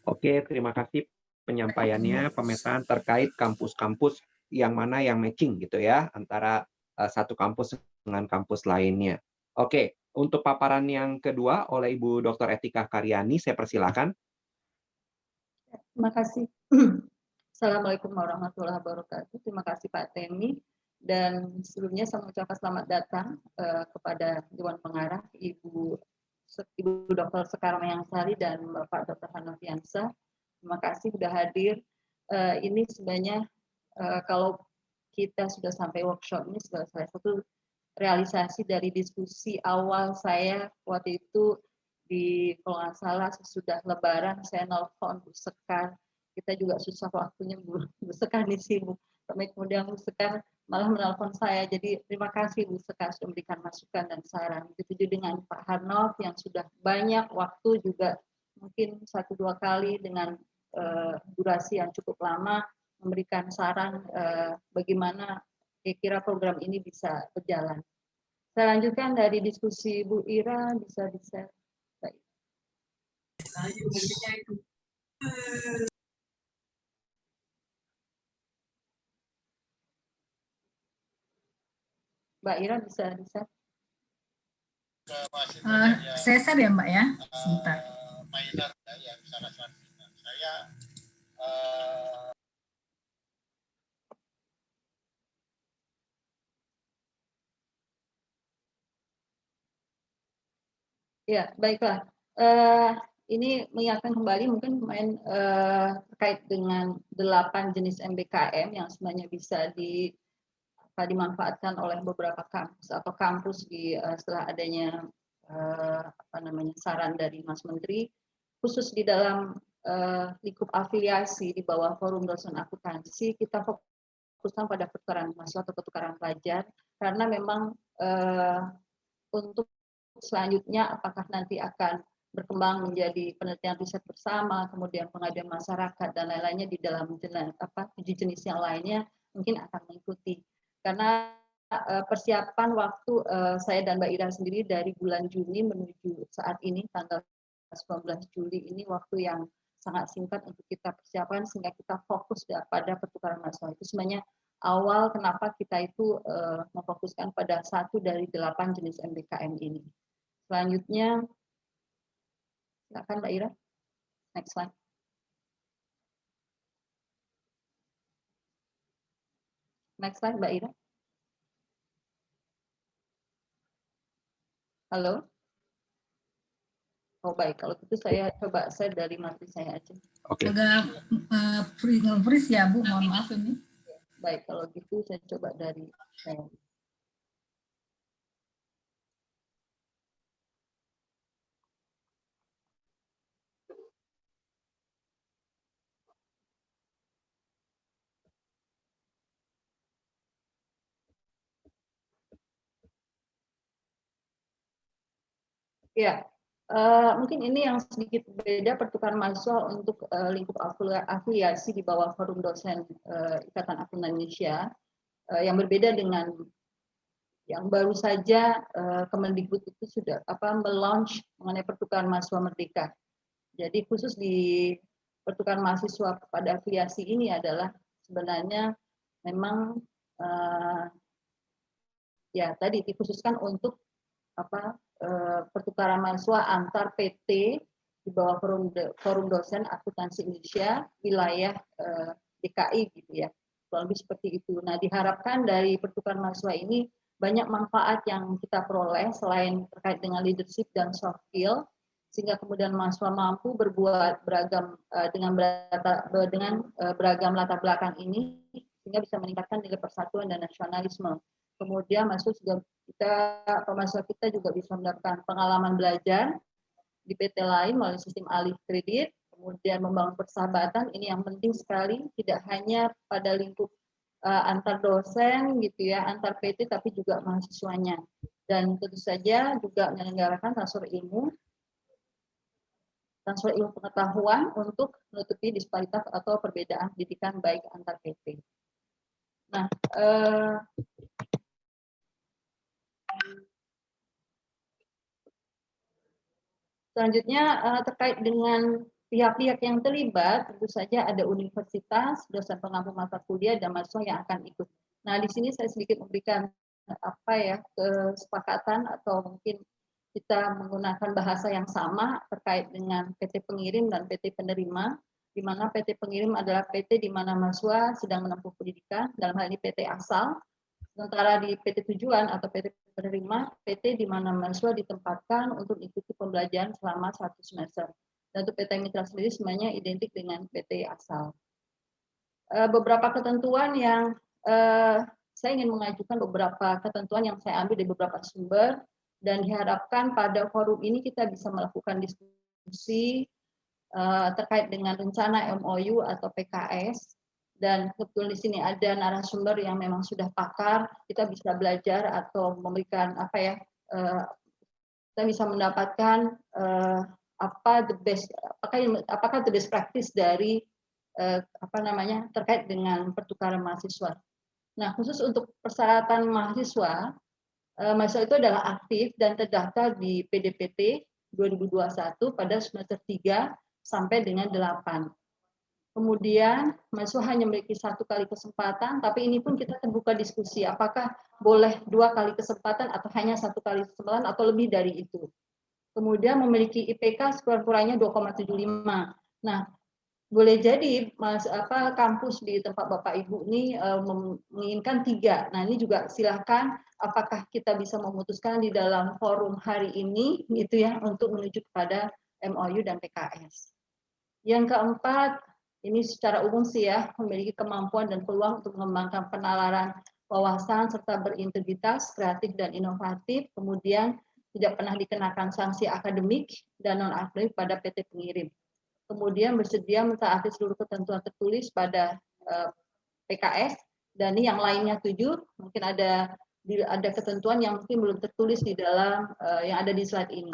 Oke, terima kasih penyampaiannya, pemetaan terkait kampus-kampus yang mana yang matching gitu ya antara satu kampus dengan kampus lainnya. Oke, untuk paparan yang kedua oleh Ibu Dr. Etika Karyani, saya persilakan. Terima kasih. Assalamualaikum warahmatullahi wabarakatuh. Terima kasih Pak Temi. Dan sebelumnya saya mengucapkan selamat datang kepada Dewan Pengarah Ibu Dr. Sekar Mayangsari dan Bapak Dr. Hanofiansa. Terima kasih sudah hadir. Ini sebenarnya kalau kita sudah sampai workshop ini sebagai salah satu realisasi dari diskusi awal saya waktu itu kalau nggak salah sesudah Lebaran saya nelfon Bu Sekar. Kita juga susah waktunya Bu Sekar di sini. Tapi kemudian Bu Sekar malah menelpon saya. Jadi terima kasih Bu Sekar sudah memberikan masukan dan saran. Begitu dengan Pak Harnov yang sudah banyak waktu juga mungkin 1-2 kali dengan durasi yang cukup lama memberikan saran bagaimana kira-kira program ini bisa berjalan. Saya lanjutkan dari diskusi Bu Ira, bisa. Baik. Mbak Ira bisa. Saya share ya Mbak ya, sebentar. Ya, baiklah. ini mengingatkan kembali mungkin terkait dengan 8 jenis MBKM yang sebenarnya bisa dimanfaatkan oleh beberapa kampus atau kampus setelah adanya saran dari Mas Menteri, khusus di dalam lingkup afiliasi di bawah Forum Dosen Akuntansi, kita fokuskan pada pertukaran mahasiswa atau pertukaran pelajar, karena memang untuk selanjutnya apakah nanti akan berkembang menjadi penelitian riset bersama, kemudian pengaduan masyarakat dan lain-lainnya di dalam uji jenis yang lainnya mungkin akan mengikuti. Karena persiapan waktu saya dan Mbak Ira sendiri dari bulan Juni menuju saat ini tanggal 19 Juli ini waktu yang sangat singkat untuk kita persiapkan sehingga kita fokus pada pertukaran mahasiswa. Itu sebenarnya awal kenapa kita itu memfokuskan pada 1 dari 8 jenis MBKM ini. Selanjutnya, silakan Mbak Ira. Next slide. Next slide Mbak Ira. Halo. Oh baik, kalau gitu saya coba share dari materi saya aja. Oke. Agak freeze ya Bu, mohon maaf ini. Baik, kalau gitu saya coba dari saya. Ya, mungkin ini yang sedikit beda pertukaran mahasiswa untuk lingkup afiliasi di bawah Forum Dosen Ikatan Akuntan Indonesia, yang berbeda dengan yang baru saja Kemendikbud itu sudah melaunch mengenai pertukaran mahasiswa merdeka. Jadi khusus di pertukaran mahasiswa pada afiliasi ini adalah sebenarnya memang ya tadi dikhususkan untuk pertukaran mahasiswa antar PT di bawah Forum Dosen Akuntansi Indonesia wilayah DKI gitu ya, kurang lebih seperti itu. Nah, diharapkan dari pertukaran mahasiswa ini banyak manfaat yang kita peroleh selain terkait dengan leadership dan soft skill, sehingga kemudian mahasiswa mampu berbuat beragam dengan beragam latar belakang ini, sehingga bisa meningkatkan nilai persatuan dan nasionalisme. Kemudian mahasiswa kita juga bisa mendapatkan pengalaman belajar di PT lain melalui sistem alih kredit, kemudian membangun persahabatan. Ini yang penting sekali, tidak hanya pada lingkup antar dosen gitu ya, antar PT, tapi juga mahasiswanya. Dan tentu saja juga menyelenggarakan transfer ilmu pengetahuan untuk menutupi disparitas atau perbedaan pendidikan baik antar PT. Nah, selanjutnya terkait dengan pihak-pihak yang terlibat, tentu saja ada universitas, dosen pengampu mata kuliah, dan mahasiswa yang akan ikut. Nah, di sini saya sedikit memberikan kesepakatan atau mungkin kita menggunakan bahasa yang sama terkait dengan PT pengirim dan PT penerima, di mana PT pengirim adalah PT di mana mahasiswa sedang menempuh pendidikan, dalam hal ini PT asal. Sementara di PT tujuan atau PT penerima, PT di mana mahasiswa ditempatkan untuk ikuti pembelajaran selama 1 semester. Dan untuk PT mitra sendiri sebenarnya identik dengan PT asal. Beberapa ketentuan yang saya ingin mengajukan beberapa ketentuan yang saya ambil dari beberapa sumber, dan diharapkan pada forum ini kita bisa melakukan diskusi terkait dengan rencana MOU atau PKS. Dan kebetulan di sini ada narasumber yang memang sudah pakar, kita bisa belajar atau memberikan kita bisa mendapatkan apakah the best practice dari terkait dengan pertukaran mahasiswa. Nah, khusus untuk persyaratan mahasiswa itu adalah aktif dan terdaftar di PDPT 2021 pada semester 3 sampai dengan 8. Kemudian mahasiswa hanya memiliki 1 kali kesempatan, tapi ini pun kita terbuka diskusi apakah boleh 2 kali kesempatan atau hanya 1 kali kesempatan atau lebih dari itu. Kemudian memiliki IPK sekurang-kurangnya 2,75. Nah, boleh jadi kampus di tempat Bapak Ibu ini menginginkan 3. Nah, ini juga silakan apakah kita bisa memutuskan di dalam forum hari ini gitu ya untuk menuju kepada MOU dan PKS. Yang keempat, ini secara umum sih ya, memiliki kemampuan dan peluang untuk mengembangkan penalaran wawasan serta berintegritas, kreatif dan inovatif, kemudian tidak pernah dikenakan sanksi akademik dan non-akademik pada PT pengirim. Kemudian bersedia mentaati seluruh ketentuan tertulis pada PKS, dan ini yang lainnya 7, mungkin ada ketentuan yang mungkin belum tertulis di dalam yang ada di slide ini.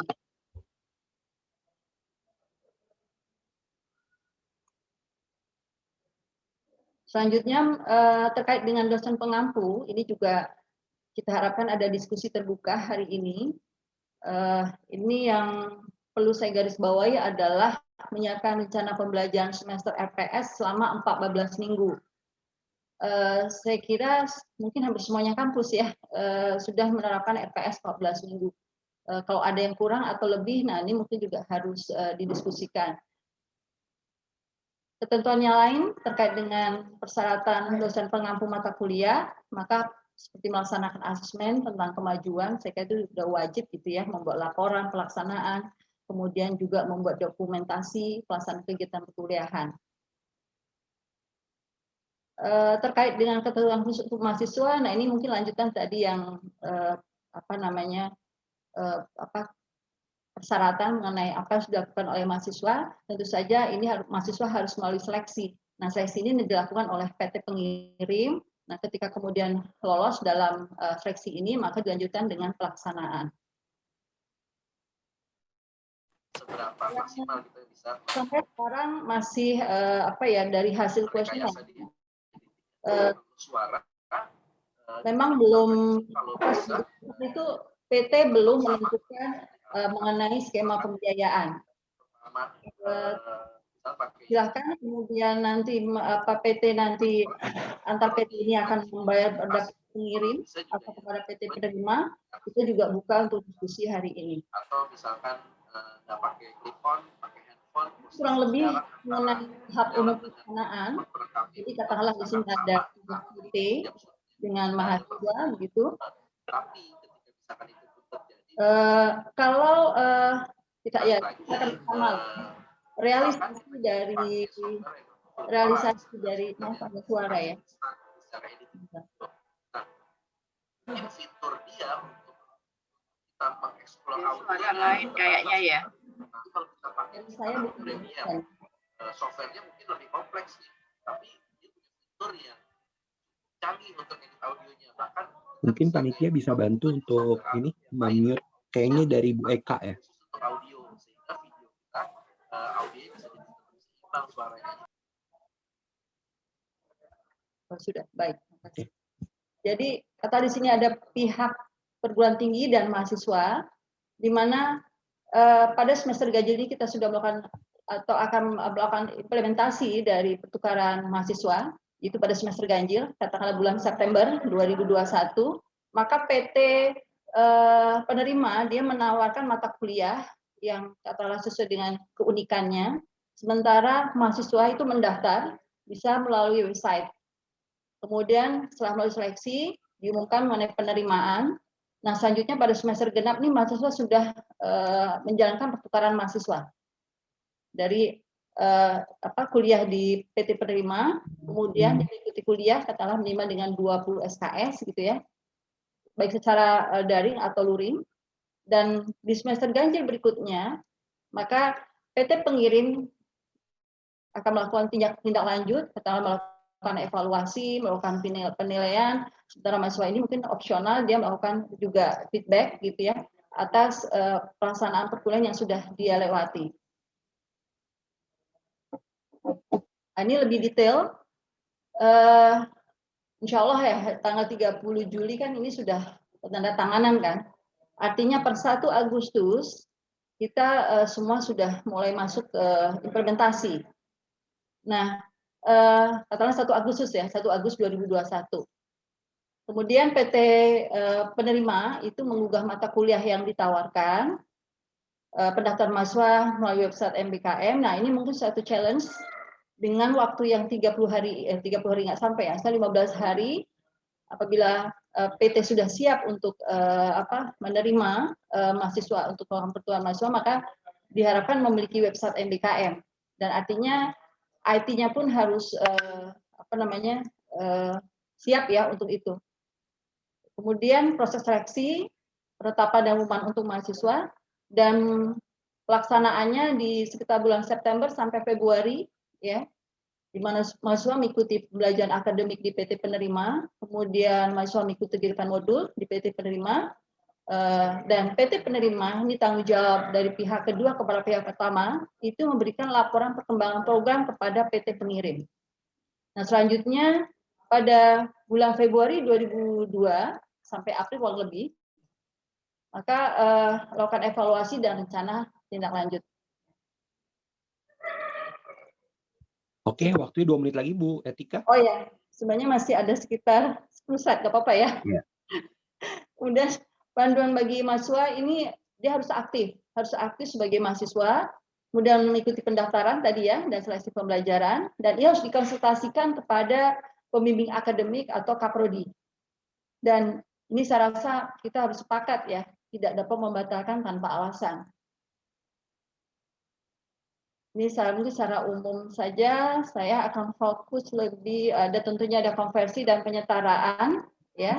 Selanjutnya terkait dengan dosen pengampu, ini juga kita harapkan ada diskusi terbuka hari ini. Ini yang perlu saya garis bawahi adalah menyiapkan rencana pembelajaran semester RPS selama 14 minggu. Saya kira mungkin hampir semuanya kampus ya sudah menerapkan RPS 14 minggu. Kalau ada yang kurang atau lebih, nah ini mungkin juga harus didiskusikan. Ketentuan yang lain terkait dengan persyaratan dosen pengampu mata kuliah, maka seperti melaksanakan asesmen tentang kemajuan, saya kira itu sudah wajib gitu ya, membuat laporan pelaksanaan, kemudian juga membuat dokumentasi pelaksanaan kegiatan perkuliahan. Terkait dengan ketentuan khusus untuk mahasiswa, nah ini mungkin lanjutan tadi yang persyaratan mengenai apa yang sudah dilakukan oleh mahasiswa. Tentu saja ini mahasiswa harus melalui seleksi. Nah, seleksi ini dilakukan oleh PT pengirim. Nah, ketika kemudian lolos dalam seleksi ini, maka dilanjutkan dengan pelaksanaan. Seberapa maksimal kita bisa? Sampai sekarang masih dari hasil kuesioner. Suara. Memang belum itu PT belum menentukan mengenai skema pembiayaan. Silahkan kemudian nanti PT nanti antar PT ini akan membayar pada pengirim atau kepada PT penerima, itu juga buka untuk diskusi hari ini. Atau misalkan nggak pakai telepon, pakai handphone. Kurang lebih mengenai tahap umum pelaksanaan. Jadi katakanlah di sini ada PT dengan mahasiswa begitu. Tapi ketika misalkan itu terjadi, kalau kita akan sama realisasi dari ada suara ya. Nah, fitur dia untuk kita mengeksplor suara lain kayaknya ya. Kalau kita pakai Saya Premium, softwarenya mungkin lebih kompleks nih, tapi dia punya fitur yang canggih untuk edit audionya. Bahkan mungkin panitia bisa bantu untuk ini mute kayaknya dari Bu Eka ya. Untuk audio sehingga video kita audionya bisa jadi seimbang suaranya. Sudah baik. Jadi kata di sini ada pihak perguruan tinggi dan mahasiswa, di mana pada semester ganjil ini kita sudah melakukan atau akan melakukan implementasi dari pertukaran mahasiswa, itu pada semester ganjil, katakanlah bulan September 2021, maka PT penerima dia menawarkan mata kuliah yang katakanlah sesuai dengan keunikannya, sementara mahasiswa itu mendaftar bisa melalui website. Kemudian setelah melalui seleksi diumumkan mengenai penerimaan. Nah, selanjutnya pada semester genap nih mahasiswa sudah menjalankan pertukaran mahasiswa dari kuliah di PT penerima, kemudian diikuti kuliah katakanlah minimal dengan 20 SKS gitu ya, baik secara daring atau luring. Dan di semester ganjil berikutnya, maka PT pengirim akan melakukan tindak lanjut, katakanlah melakukan evaluasi, melakukan penilaian. Sementara mahasiswa ini mungkin opsional, dia melakukan juga feedback gitu ya atas pelaksanaan perkuliahan yang sudah dia lewati. Nah, ini lebih detail. Insya Allah ya tanggal 30 Juli kan ini sudah tanda tanganan kan. Artinya per 1 Agustus kita semua sudah mulai masuk ke implementasi. Nah, katakanlah 1 Agustus ya, 1 Agustus 2021. Kemudian PT penerima itu mengunggah mata kuliah yang ditawarkan, pendaftaran mahasiswa melalui website MBKM. Nah, ini mungkin satu challenge dengan waktu yang 30 hari nggak sampai ya, 15 hari apabila PT sudah siap untuk menerima mahasiswa untuk melakukan pertukaran mahasiswa, maka diharapkan memiliki website MBKM, dan artinya IT-nya pun harus siap ya untuk itu. Kemudian proses seleksi, penetapan dan pengumuman untuk mahasiswa, dan pelaksanaannya di sekitar bulan September sampai Februari, ya, di mana mahasiswa mengikuti pembelajaran akademik di PT penerima, kemudian mahasiswa mengikuti kegiatan modul di PT penerima, dan PT penerima ini tanggung jawab dari pihak kedua kepada pihak pertama itu memberikan laporan perkembangan program kepada PT pengirim. Nah, selanjutnya pada bulan Februari 2002 sampai April kurang lebih, maka lakukan evaluasi dan rencana tindak lanjut. Oke, waktunya 2 menit lagi Bu Etika. Oh ya, sebenarnya masih ada sekitar 10 slide, nggak apa-apa ya? Ya. Kemudian panduan bagi mahasiswa ini dia harus aktif sebagai mahasiswa, kemudian mengikuti pendaftaran tadi ya, dan seleksi pembelajaran, dan ia harus dikonsultasikan kepada pembimbing akademik atau kaprodi. Dan ini saya rasa kita harus sepakat ya, tidak dapat membatalkan tanpa alasan. Ini secara umum saja, saya akan fokus lebih, tentunya ada konversi dan penyetaraan, ya.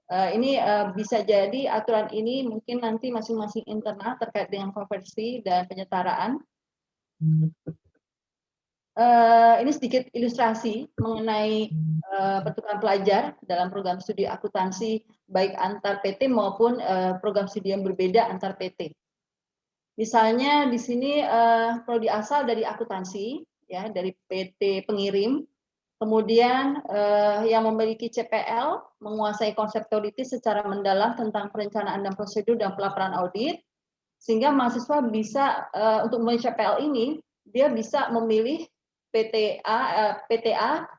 Ini bisa jadi aturan ini mungkin nanti masing-masing internal terkait dengan konversi dan penyetaraan. Ini sedikit ilustrasi mengenai pertukaran pelajar dalam program studi akuntansi baik antar PT maupun program studi yang berbeda antar PT. Misalnya di sini prodi asal dari akuntansi, ya, dari PT pengirim, kemudian yang memiliki CPL menguasai konsep teoritis secara mendalam tentang perencanaan dan prosedur dan pelaporan audit, sehingga mahasiswa bisa untuk memilih CPL ini dia bisa memilih PTA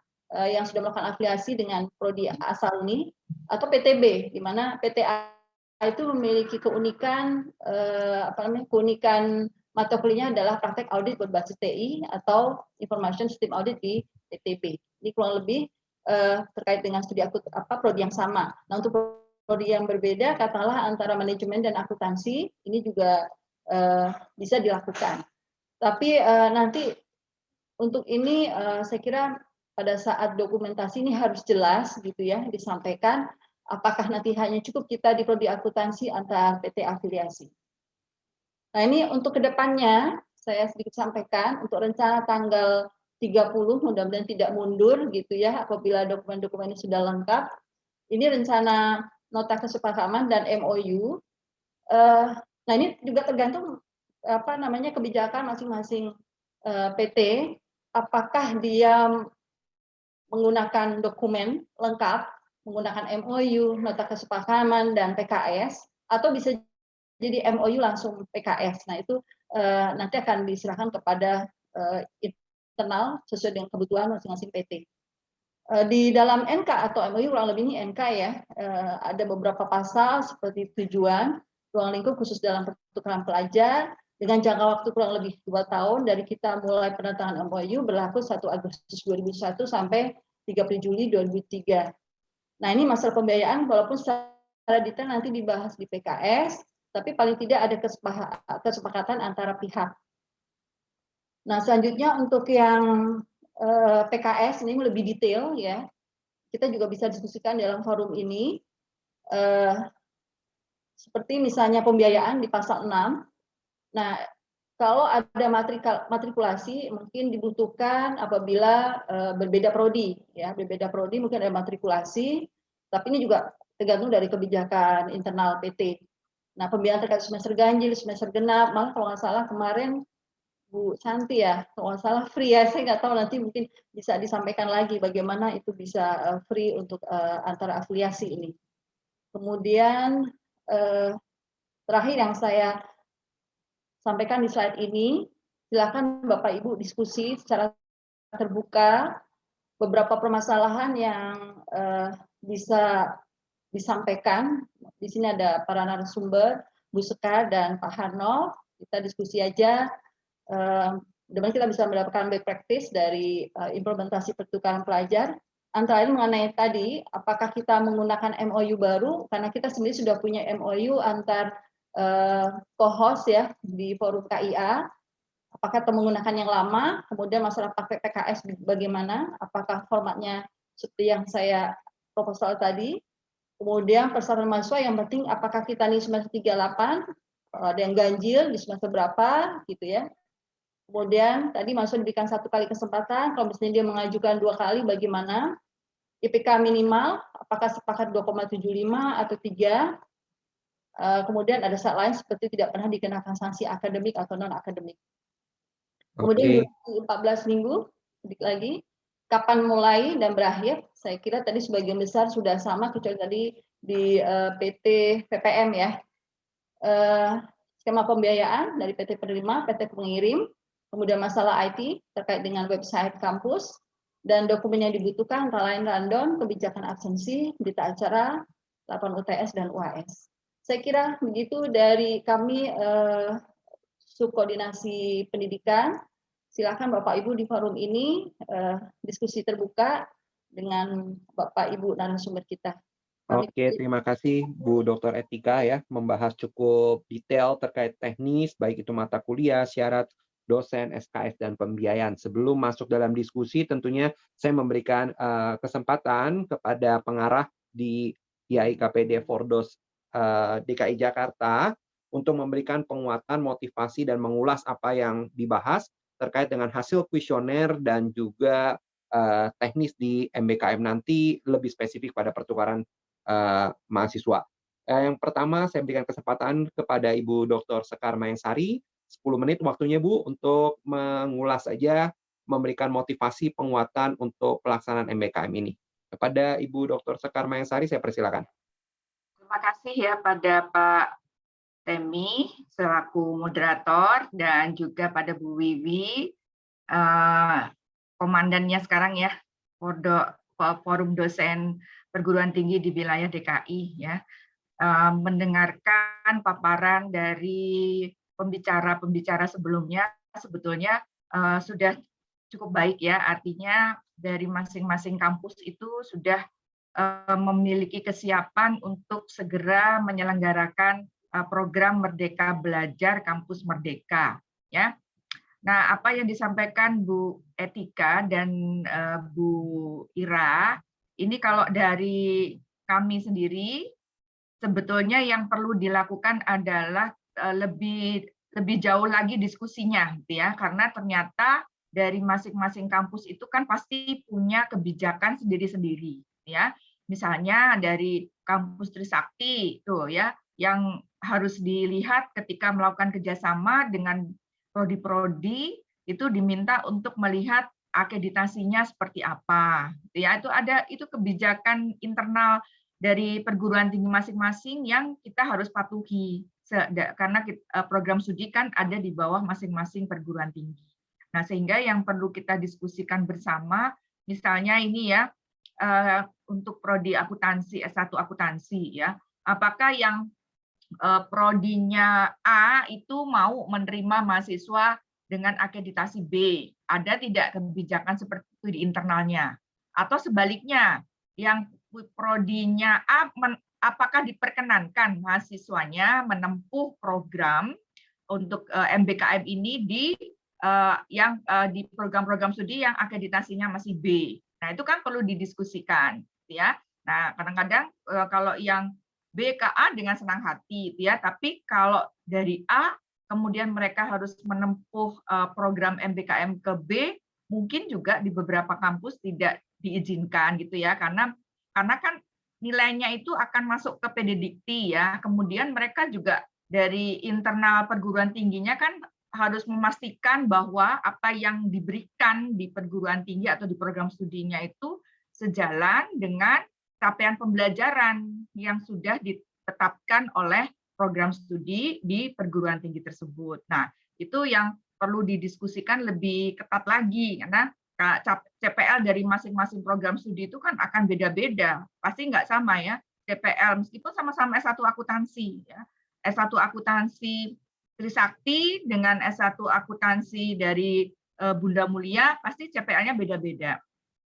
yang sudah melakukan afiliasi dengan prodi asal ini, atau PTB, di mana PTA itu memiliki keunikan keunikan mata kuliahnya adalah praktek audit berbasis TI atau Information System Audit di PTB. Ini kurang lebih terkait dengan studi prodi yang sama. Nah, untuk prodi yang berbeda, katakanlah antara manajemen dan akuntansi, ini juga bisa dilakukan. Tapi nanti untuk ini saya kira pada saat dokumentasi ini harus jelas gitu ya, disampaikan apakah nanti hanya cukup kita di prodi akuntansi antar PT afiliasi. Nah, ini untuk kedepannya saya sedikit sampaikan untuk rencana tanggal 30, mudah-mudahan tidak mundur gitu ya apabila dokumen-dokumen ini sudah lengkap. Ini rencana nota kesepahaman dan MOU. Nah, ini juga tergantung kebijakan masing-masing PT, apakah dia menggunakan dokumen lengkap, menggunakan MOU, nota kesepahaman, dan PKS, atau bisa jadi MOU langsung PKS. Nah, itu nanti akan diserahkan kepada internal sesuai dengan kebutuhan masing-masing PT. Di dalam NK atau MOU, kurang lebih ini NK ya, ada beberapa pasal seperti tujuan, ruang lingkup khusus dalam pertukaran pelajar, dengan jangka waktu kurang lebih 2 tahun dari kita mulai penandatangan MOU berlaku 1 Agustus 2001 sampai 30 Juli 2003. Nah, ini masalah pembiayaan walaupun secara detail nanti dibahas di PKS, tapi paling tidak ada kesepakatan antara pihak. Nah, selanjutnya untuk yang PKS ini lebih detail ya, kita juga bisa diskusikan dalam forum ini, seperti misalnya pembiayaan di pasal 6. Nah, kalau ada matrikulasi mungkin dibutuhkan apabila berbeda prodi, ya, berbeda prodi mungkin ada matrikulasi, tapi ini juga tergantung dari kebijakan internal PT. Nah, pembiayaan terkait semester ganjil, semester genap, malah kalau nggak salah kemarin Bu Santi ya, kalau nggak salah free ya, saya nggak tahu nanti mungkin bisa disampaikan lagi bagaimana itu bisa free untuk antara afiliasi ini. Kemudian terakhir yang saya sampaikan di slide ini, silakan Bapak Ibu diskusi secara terbuka beberapa permasalahan yang bisa disampaikan. Di sini ada para narasumber, Bu Sekar dan Pak Harno. Kita diskusi aja. Mudah-mudahan kita bisa mendapatkan best practice dari implementasi pertukaran pelajar. Antara lain mengenai tadi, apakah kita menggunakan MOU baru, karena kita sendiri sudah punya MOU antar co-host ya di forum KIA. Apakah menggunakan yang lama, kemudian masalah pakai PKS bagaimana, apakah formatnya seperti yang saya proposal tadi, kemudian persyaratan mahasiswa yang penting apakah kita nih semester 38, ada yang ganjil di semester berapa gitu ya. Kemudian tadi mahasiswa diberikan 1 kali kesempatan, kalau misalnya dia mengajukan 2 kali bagaimana, IPK minimal, apakah sepakat 2,75 atau 3, kemudian ada syarat lain seperti tidak pernah dikenakan sanksi akademik atau non-akademik. Kemudian Oke. 14 minggu, sedikit lagi, kapan mulai dan berakhir, saya kira tadi sebagian besar sudah sama, kecuali tadi di PT PPM ya. Skema pembiayaan dari PT penerima, PT pengirim, kemudian masalah IT terkait dengan website kampus, dan dokumen yang dibutuhkan antara lain rundown, kebijakan absensi, berita acara, laporan UTS dan UAS. Saya kira begitu dari kami subkoordinasi pendidikan. Silakan Bapak Ibu di forum ini diskusi terbuka dengan Bapak Ibu narasumber kita. Oke, terima kasih Bu Dr. Etika ya, membahas cukup detail terkait teknis, baik itu mata kuliah, syarat dosen, SKS, dan pembiayaan. Sebelum masuk dalam diskusi, tentunya saya memberikan kesempatan kepada pengarah di IAIKPD Fordos DKI Jakarta untuk memberikan penguatan, motivasi, dan mengulas apa yang dibahas terkait dengan hasil kuesioner dan juga teknis di MBKM nanti, lebih spesifik pada pertukaran mahasiswa. Yang pertama, saya berikan kesempatan kepada Ibu Dr. Sekar Mayangsari, 10 menit waktunya Bu, untuk mengulas saja, memberikan motivasi penguatan untuk pelaksanaan MBKM ini. Kepada Ibu Dr. Sekar Mayangsari, saya persilakan. Terima kasih ya pada Pak Temi selaku moderator dan juga pada Bu Wiwi, komandannya sekarang ya, Forum Dosen Perguruan Tinggi di wilayah DKI ya, mendengarkan paparan dari pembicara-pembicara sebelumnya sebetulnya sudah cukup baik ya, artinya dari masing-masing kampus itu sudah memiliki kesiapan untuk segera menyelenggarakan program Merdeka Belajar Kampus Merdeka ya. Nah, apa yang disampaikan Bu Etika dan Bu Ira, ini kalau dari kami sendiri, sebetulnya yang perlu dilakukan adalah lebih jauh lagi diskusinya, gitu ya, karena ternyata dari masing-masing kampus itu kan pasti punya kebijakan sendiri-sendiri, ya. Misalnya dari kampus Trisakti, tuh ya, yang harus dilihat ketika melakukan kerjasama dengan prodi-prodi itu diminta untuk melihat akreditasinya seperti apa, ya itu kebijakan internal dari perguruan tinggi masing-masing yang kita harus patuhi karena program studi kan ada di bawah masing-masing perguruan tinggi. Nah, sehingga yang perlu kita diskusikan bersama, misalnya ini ya untuk prodi akuntansi S1 akuntansi ya, apakah yang prodinya A itu mau menerima mahasiswa dengan akreditasi B, ada tidak kebijakan seperti itu di internalnya? Atau sebaliknya, yang prodinya A, apakah diperkenankan mahasiswanya menempuh program untuk MBKM ini di program-program studi yang akreditasinya masih B? Nah, itu kan perlu didiskusikan, ya. Nah, kadang-kadang kalau yang B ke A dengan senang hati, ya. Tapi kalau dari A kemudian mereka harus menempuh program MBKM ke B, mungkin juga di beberapa kampus tidak diizinkan gitu ya, karena kan nilainya itu akan masuk ke PDDikti ya. Kemudian mereka juga dari internal perguruan tingginya kan harus memastikan bahwa apa yang diberikan di perguruan tinggi atau di program studinya itu sejalan dengan capaian pembelajaran yang sudah ditetapkan oleh program studi di perguruan tinggi tersebut. Nah, itu yang perlu didiskusikan lebih ketat lagi, karena CPL dari masing-masing program studi itu kan akan beda-beda, pasti nggak sama ya CPL, meskipun sama-sama S1 akuntansi. Ya. S1 akuntansi Trisakti dengan S1 akuntansi dari Bunda Mulia, pasti CPL-nya beda-beda.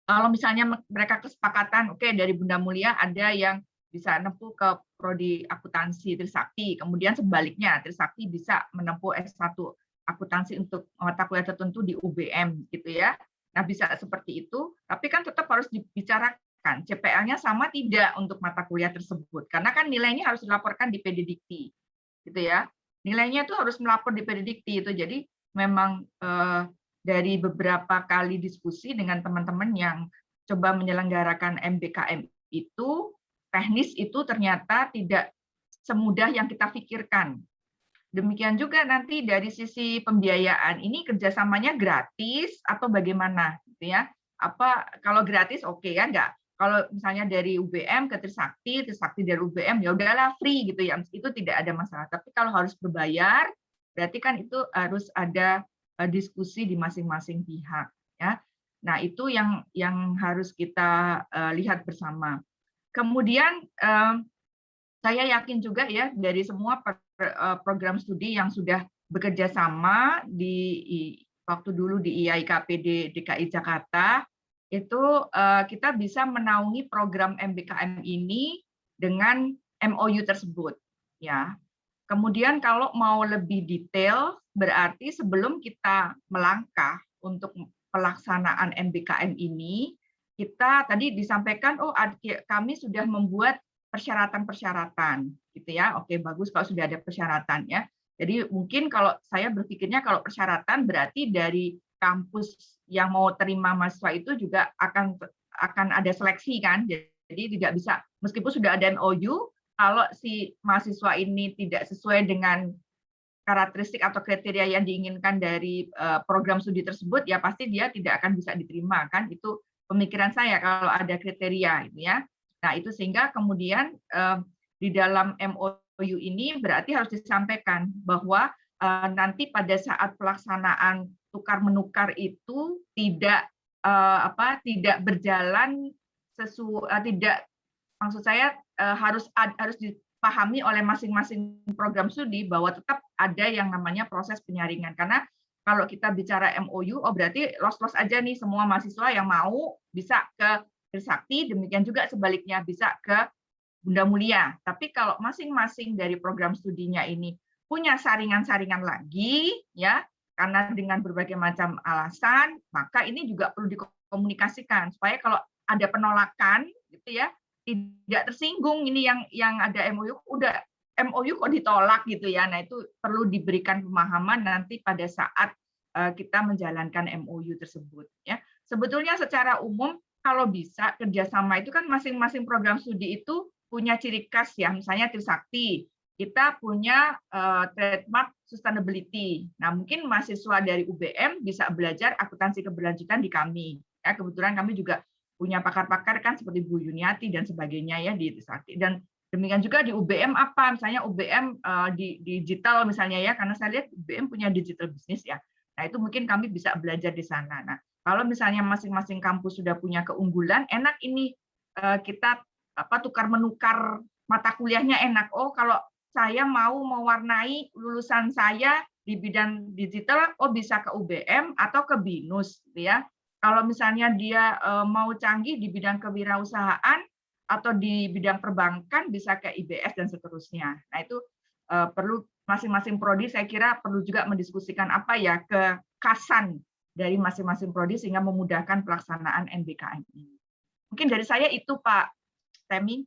Kalau misalnya mereka kesepakatan, oke, dari Bunda Mulia ada yang bisa menempuh ke prodi akuntansi Trisakti, kemudian sebaliknya Trisakti bisa menempuh S1 akuntansi untuk mata kuliah tertentu di UBM gitu ya. Nah, bisa seperti itu, tapi kan tetap harus dibicarakan CPL-nya sama tidak untuk mata kuliah tersebut. Karena kan nilainya harus dilaporkan di PD-Dikti. Gitu ya. Nilainya itu harus melapor di PD-Dikti itu. Jadi memang dari beberapa kali diskusi dengan teman-teman yang coba menyelenggarakan MBKM itu, teknis itu ternyata tidak semudah yang kita pikirkan. Demikian juga nanti dari sisi pembiayaan, ini kerjasamanya gratis atau bagaimana, gitu ya? Apa kalau gratis oke ya, enggak? Kalau misalnya dari UBM ke Trisakti, Trisakti dari UBM ya udahlah free gitu ya, itu tidak ada masalah. Tapi kalau harus berbayar, berarti kan itu harus ada diskusi di masing-masing pihak, ya. Nah itu yang harus kita lihat bersama. Kemudian saya yakin juga ya dari semua program studi yang sudah bekerja sama di waktu dulu di IAIKPD DKI Jakarta, itu kita bisa menaungi program MBKM ini dengan MOU tersebut. Ya. Kemudian kalau mau lebih detail, berarti sebelum kita melangkah untuk pelaksanaan MBKM ini, kita tadi disampaikan, oh kami sudah membuat persyaratan-persyaratan gitu ya. Oke, bagus kalau sudah ada persyaratan ya. Jadi mungkin kalau saya berpikirnya kalau persyaratan berarti dari kampus yang mau terima mahasiswa itu juga akan ada seleksi kan. Jadi tidak bisa meskipun sudah ada MOU, kalau si mahasiswa ini tidak sesuai dengan karakteristik atau kriteria yang diinginkan dari program studi tersebut, ya pasti dia tidak akan bisa diterima kan. Itu pemikiran saya kalau ada kriteria gitu ya. Nah, itu sehingga kemudian di dalam MOU ini berarti harus disampaikan bahwa nanti pada saat pelaksanaan tukar menukar itu tidak berjalan tidak, maksud saya harus dipahami oleh masing-masing program studi bahwa tetap ada yang namanya proses penyaringan. Karena kalau kita bicara MOU, oh berarti los-los aja nih semua mahasiswa yang mau bisa ke Trisakti, demikian juga sebaliknya bisa ke Bunda Mulia. Tapi kalau masing-masing dari program studinya ini punya saringan-saringan lagi, ya, karena dengan berbagai macam alasan, maka ini juga perlu dikomunikasikan supaya kalau ada penolakan, gitu ya, tidak tersinggung. Ini yang ada MOU, udah MOU kok ditolak gitu ya. Nah itu perlu diberikan pemahaman nanti pada saat kita menjalankan MOU tersebut. Ya, sebetulnya secara umum kalau bisa kerjasama itu kan masing-masing program studi itu punya ciri khas ya, misalnya Trisakti, kita punya trademark sustainability. Nah mungkin mahasiswa dari UBM bisa belajar akuntansi keberlanjutan di kami. Ya, kebetulan kami juga punya pakar-pakar kan seperti Bu Yuniati dan sebagainya ya di Trisakti. Dan demikian juga di UBM apa, misalnya UBM di digital misalnya ya, karena saya lihat UBM punya digital business ya. Nah itu mungkin kami bisa belajar di sana. Nah kalau misalnya masing-masing kampus sudah punya keunggulan, enak ini kita tukar menukar mata kuliahnya enak. Oh kalau saya mau mewarnai lulusan saya di bidang digital, oh bisa ke UBM atau ke BINUS, ya. Kalau misalnya dia mau canggih di bidang kewirausahaan atau di bidang perbankan bisa ke IBS dan seterusnya. Nah itu perlu masing-masing prodi saya kira perlu juga mendiskusikan apa ya kekhasan dari masing-masing prodi sehingga memudahkan pelaksanaan MBKM ini. Mungkin dari saya itu Pak Temi.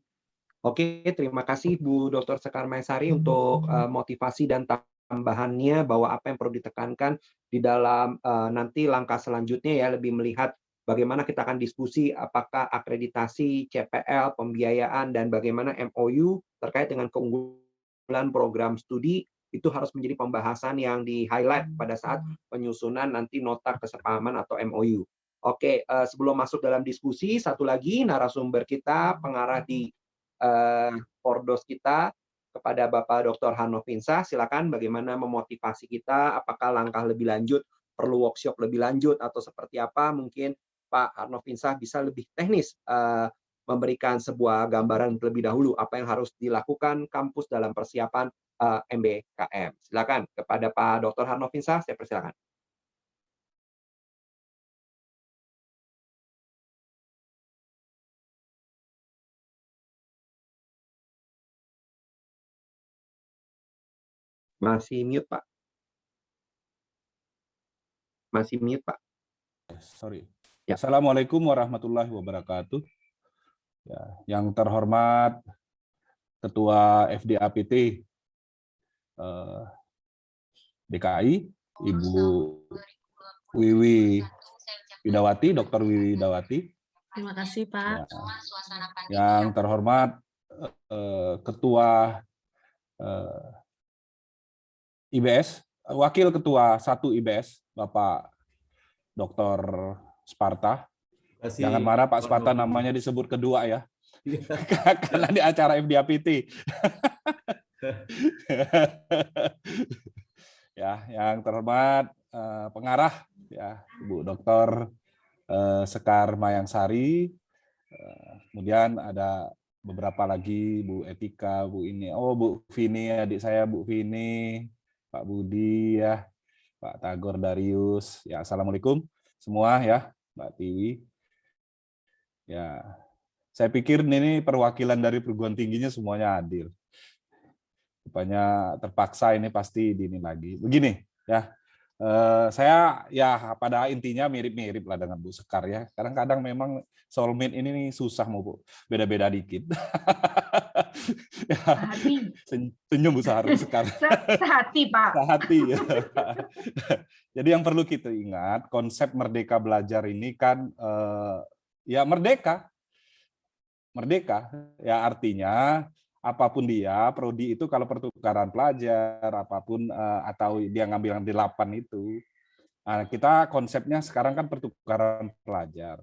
Oke, terima kasih Bu Dr. Sekar Maesari untuk motivasi dan tambahannya bahwa apa yang perlu ditekankan di dalam nanti langkah selanjutnya ya lebih melihat bagaimana kita akan diskusi apakah akreditasi, CPL, pembiayaan, dan bagaimana MOU terkait dengan keunggulan program studi itu harus menjadi pembahasan yang di-highlight pada saat penyusunan nanti nota kesepahaman atau MOU. Oke, sebelum masuk dalam diskusi, satu lagi narasumber kita, pengarah di Pordos kita, kepada Bapak Dr. Harnofinsah, silakan bagaimana memotivasi kita, apakah langkah lebih lanjut, perlu workshop lebih lanjut, atau seperti apa, mungkin Pak Harnofinsah bisa lebih teknis memberikan sebuah gambaran terlebih dahulu apa yang harus dilakukan kampus dalam persiapan MBKM. Silakan kepada Pak Dr. Harnofinsah, saya persilakan. Masih mute, Pak. Masih mute, Pak. Sorry. Ya. Assalamualaikum warahmatullahi wabarakatuh. Ya, yang terhormat Ketua FDAPT DKI, Ibu Wiwi Widawati, Dr. Wiwi Widawati. Terima kasih, Pak. Ya, yang terhormat Ketua IBS, Wakil Ketua 1 IBS, Bapak Dr. Sparta. Jangan marah Pak Sparta, namanya disebut kedua ya. Karena di acara FDAPT. Ya, yang terhormat pengarah ya, Ibu Dr. Sekar Mayangsari. Kemudian ada beberapa lagi, Bu Etika, Bu ini, Bu Vini, adik saya Bu Vini, Pak Budi ya, Pak Tagor Darius. Ya, assalamualaikum semua ya, Mbak Tiwi. Ya, saya pikir ini perwakilan dari perguruan tingginya semuanya adil. Rupanya terpaksa ini pasti ini lagi. Begini ya, saya ya pada intinya mirip-mirip lah dengan Bu Sekar ya. Kadang-kadang memang soulmate ini nih susah mau Bu, beda-beda dikit. Sehati. Senyum Bu Sekar. Sehati Pak. Sehati ya. Jadi yang perlu kita ingat, konsep merdeka belajar ini kan ya merdeka ya, artinya apapun dia, prodi itu kalau pertukaran pelajar, apapun atau dia ngambil yang 8 itu, kita konsepnya sekarang kan pertukaran pelajar.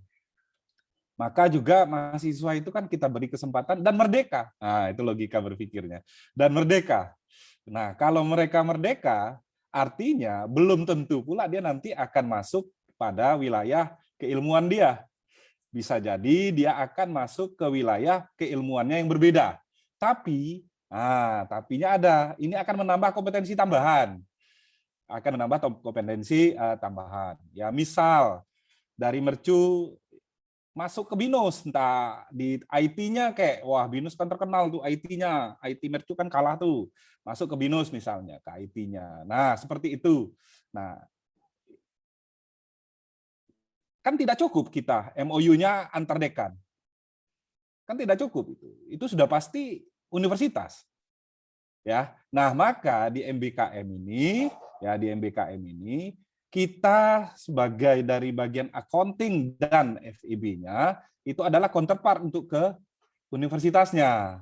Maka juga mahasiswa itu kan kita beri kesempatan dan merdeka. Nah, itu logika berpikirnya. Dan merdeka. Nah, kalau mereka merdeka, artinya belum tentu pula dia nanti akan masuk pada wilayah keilmuan dia. Bisa jadi dia akan masuk ke wilayah keilmuannya yang berbeda. Tapi, tapinya ada. Ini akan menambah kompetensi tambahan. Akan menambah kompetensi tambahan. Ya, misal dari Mercu masuk ke BINUS, entah di IT-nya kayak, wah BINUS kan terkenal tuh IT-nya, IT Mercu kan kalah tuh. Masuk ke BINUS misalnya, ke IT-nya. Nah, seperti itu. Nah, kan tidak cukup kita MOU-nya antar dekan. Kan tidak cukup itu. Itu sudah pasti universitas. Ya. Nah, maka di MBKM ini, kita sebagai dari bagian accounting dan FIB-nya itu adalah counterpart untuk ke universitasnya.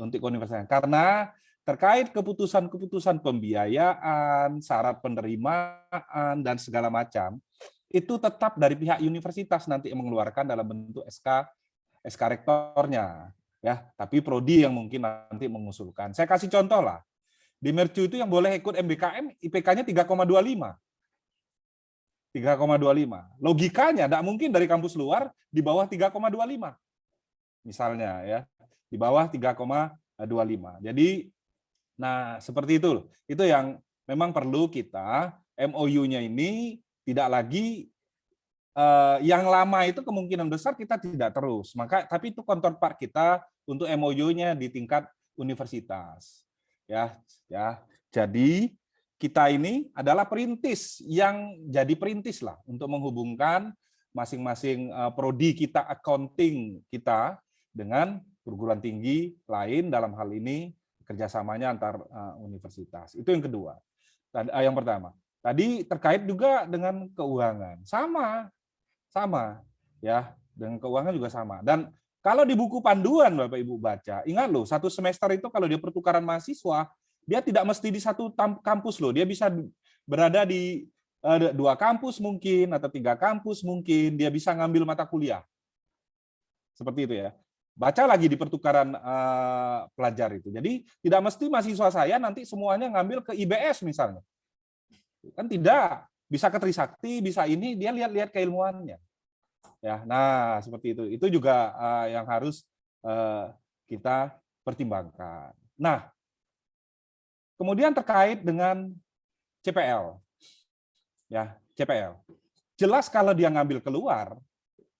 Untuk universitasnya. Karena terkait keputusan-keputusan pembiayaan, syarat penerimaan dan segala macam, itu tetap dari pihak universitas nanti yang mengeluarkan dalam bentuk SK rektornya. Ya, tapi prodi yang mungkin nanti mengusulkan. Saya kasih contoh lah. Di Mercu itu yang boleh ikut MBKM IPK-nya 3,25. 3,25. Logikanya tidak mungkin dari kampus luar di bawah 3,25. Misalnya ya, di bawah 3,25. Jadi nah, seperti itu. Itu yang memang perlu kita MOU-nya ini tidak lagi yang lama itu kemungkinan besar kita tidak terus. Tapi itu counterpart kita untuk MOU-nya di tingkat universitas. Ya. Jadi kita ini adalah perintis yang jadi perintis lah untuk menghubungkan masing-masing prodi kita, accounting kita dengan perguruan tinggi lain, dalam hal ini kerjasamanya antar universitas. Itu yang kedua. Yang pertama. Tadi terkait juga dengan keuangan. Sama ya, dengan keuangan juga sama. Dan kalau di buku panduan Bapak Ibu baca, ingat loh, satu semester itu kalau dia pertukaran mahasiswa, dia tidak mesti di satu kampus loh, dia bisa berada di 2 kampus mungkin atau 3 kampus mungkin, dia bisa ngambil mata kuliah. Seperti itu ya. Baca lagi di pertukaran pelajar itu. Jadi tidak mesti mahasiswa saya nanti semuanya ngambil ke IBS misalnya. Kan tidak, bisa ke Trisakti, bisa ini, dia lihat-lihat keilmuannya. Ya, nah seperti itu. Itu juga yang harus kita pertimbangkan. Nah, kemudian terkait dengan CPL. Ya, CPL. Jelas kalau dia ngambil keluar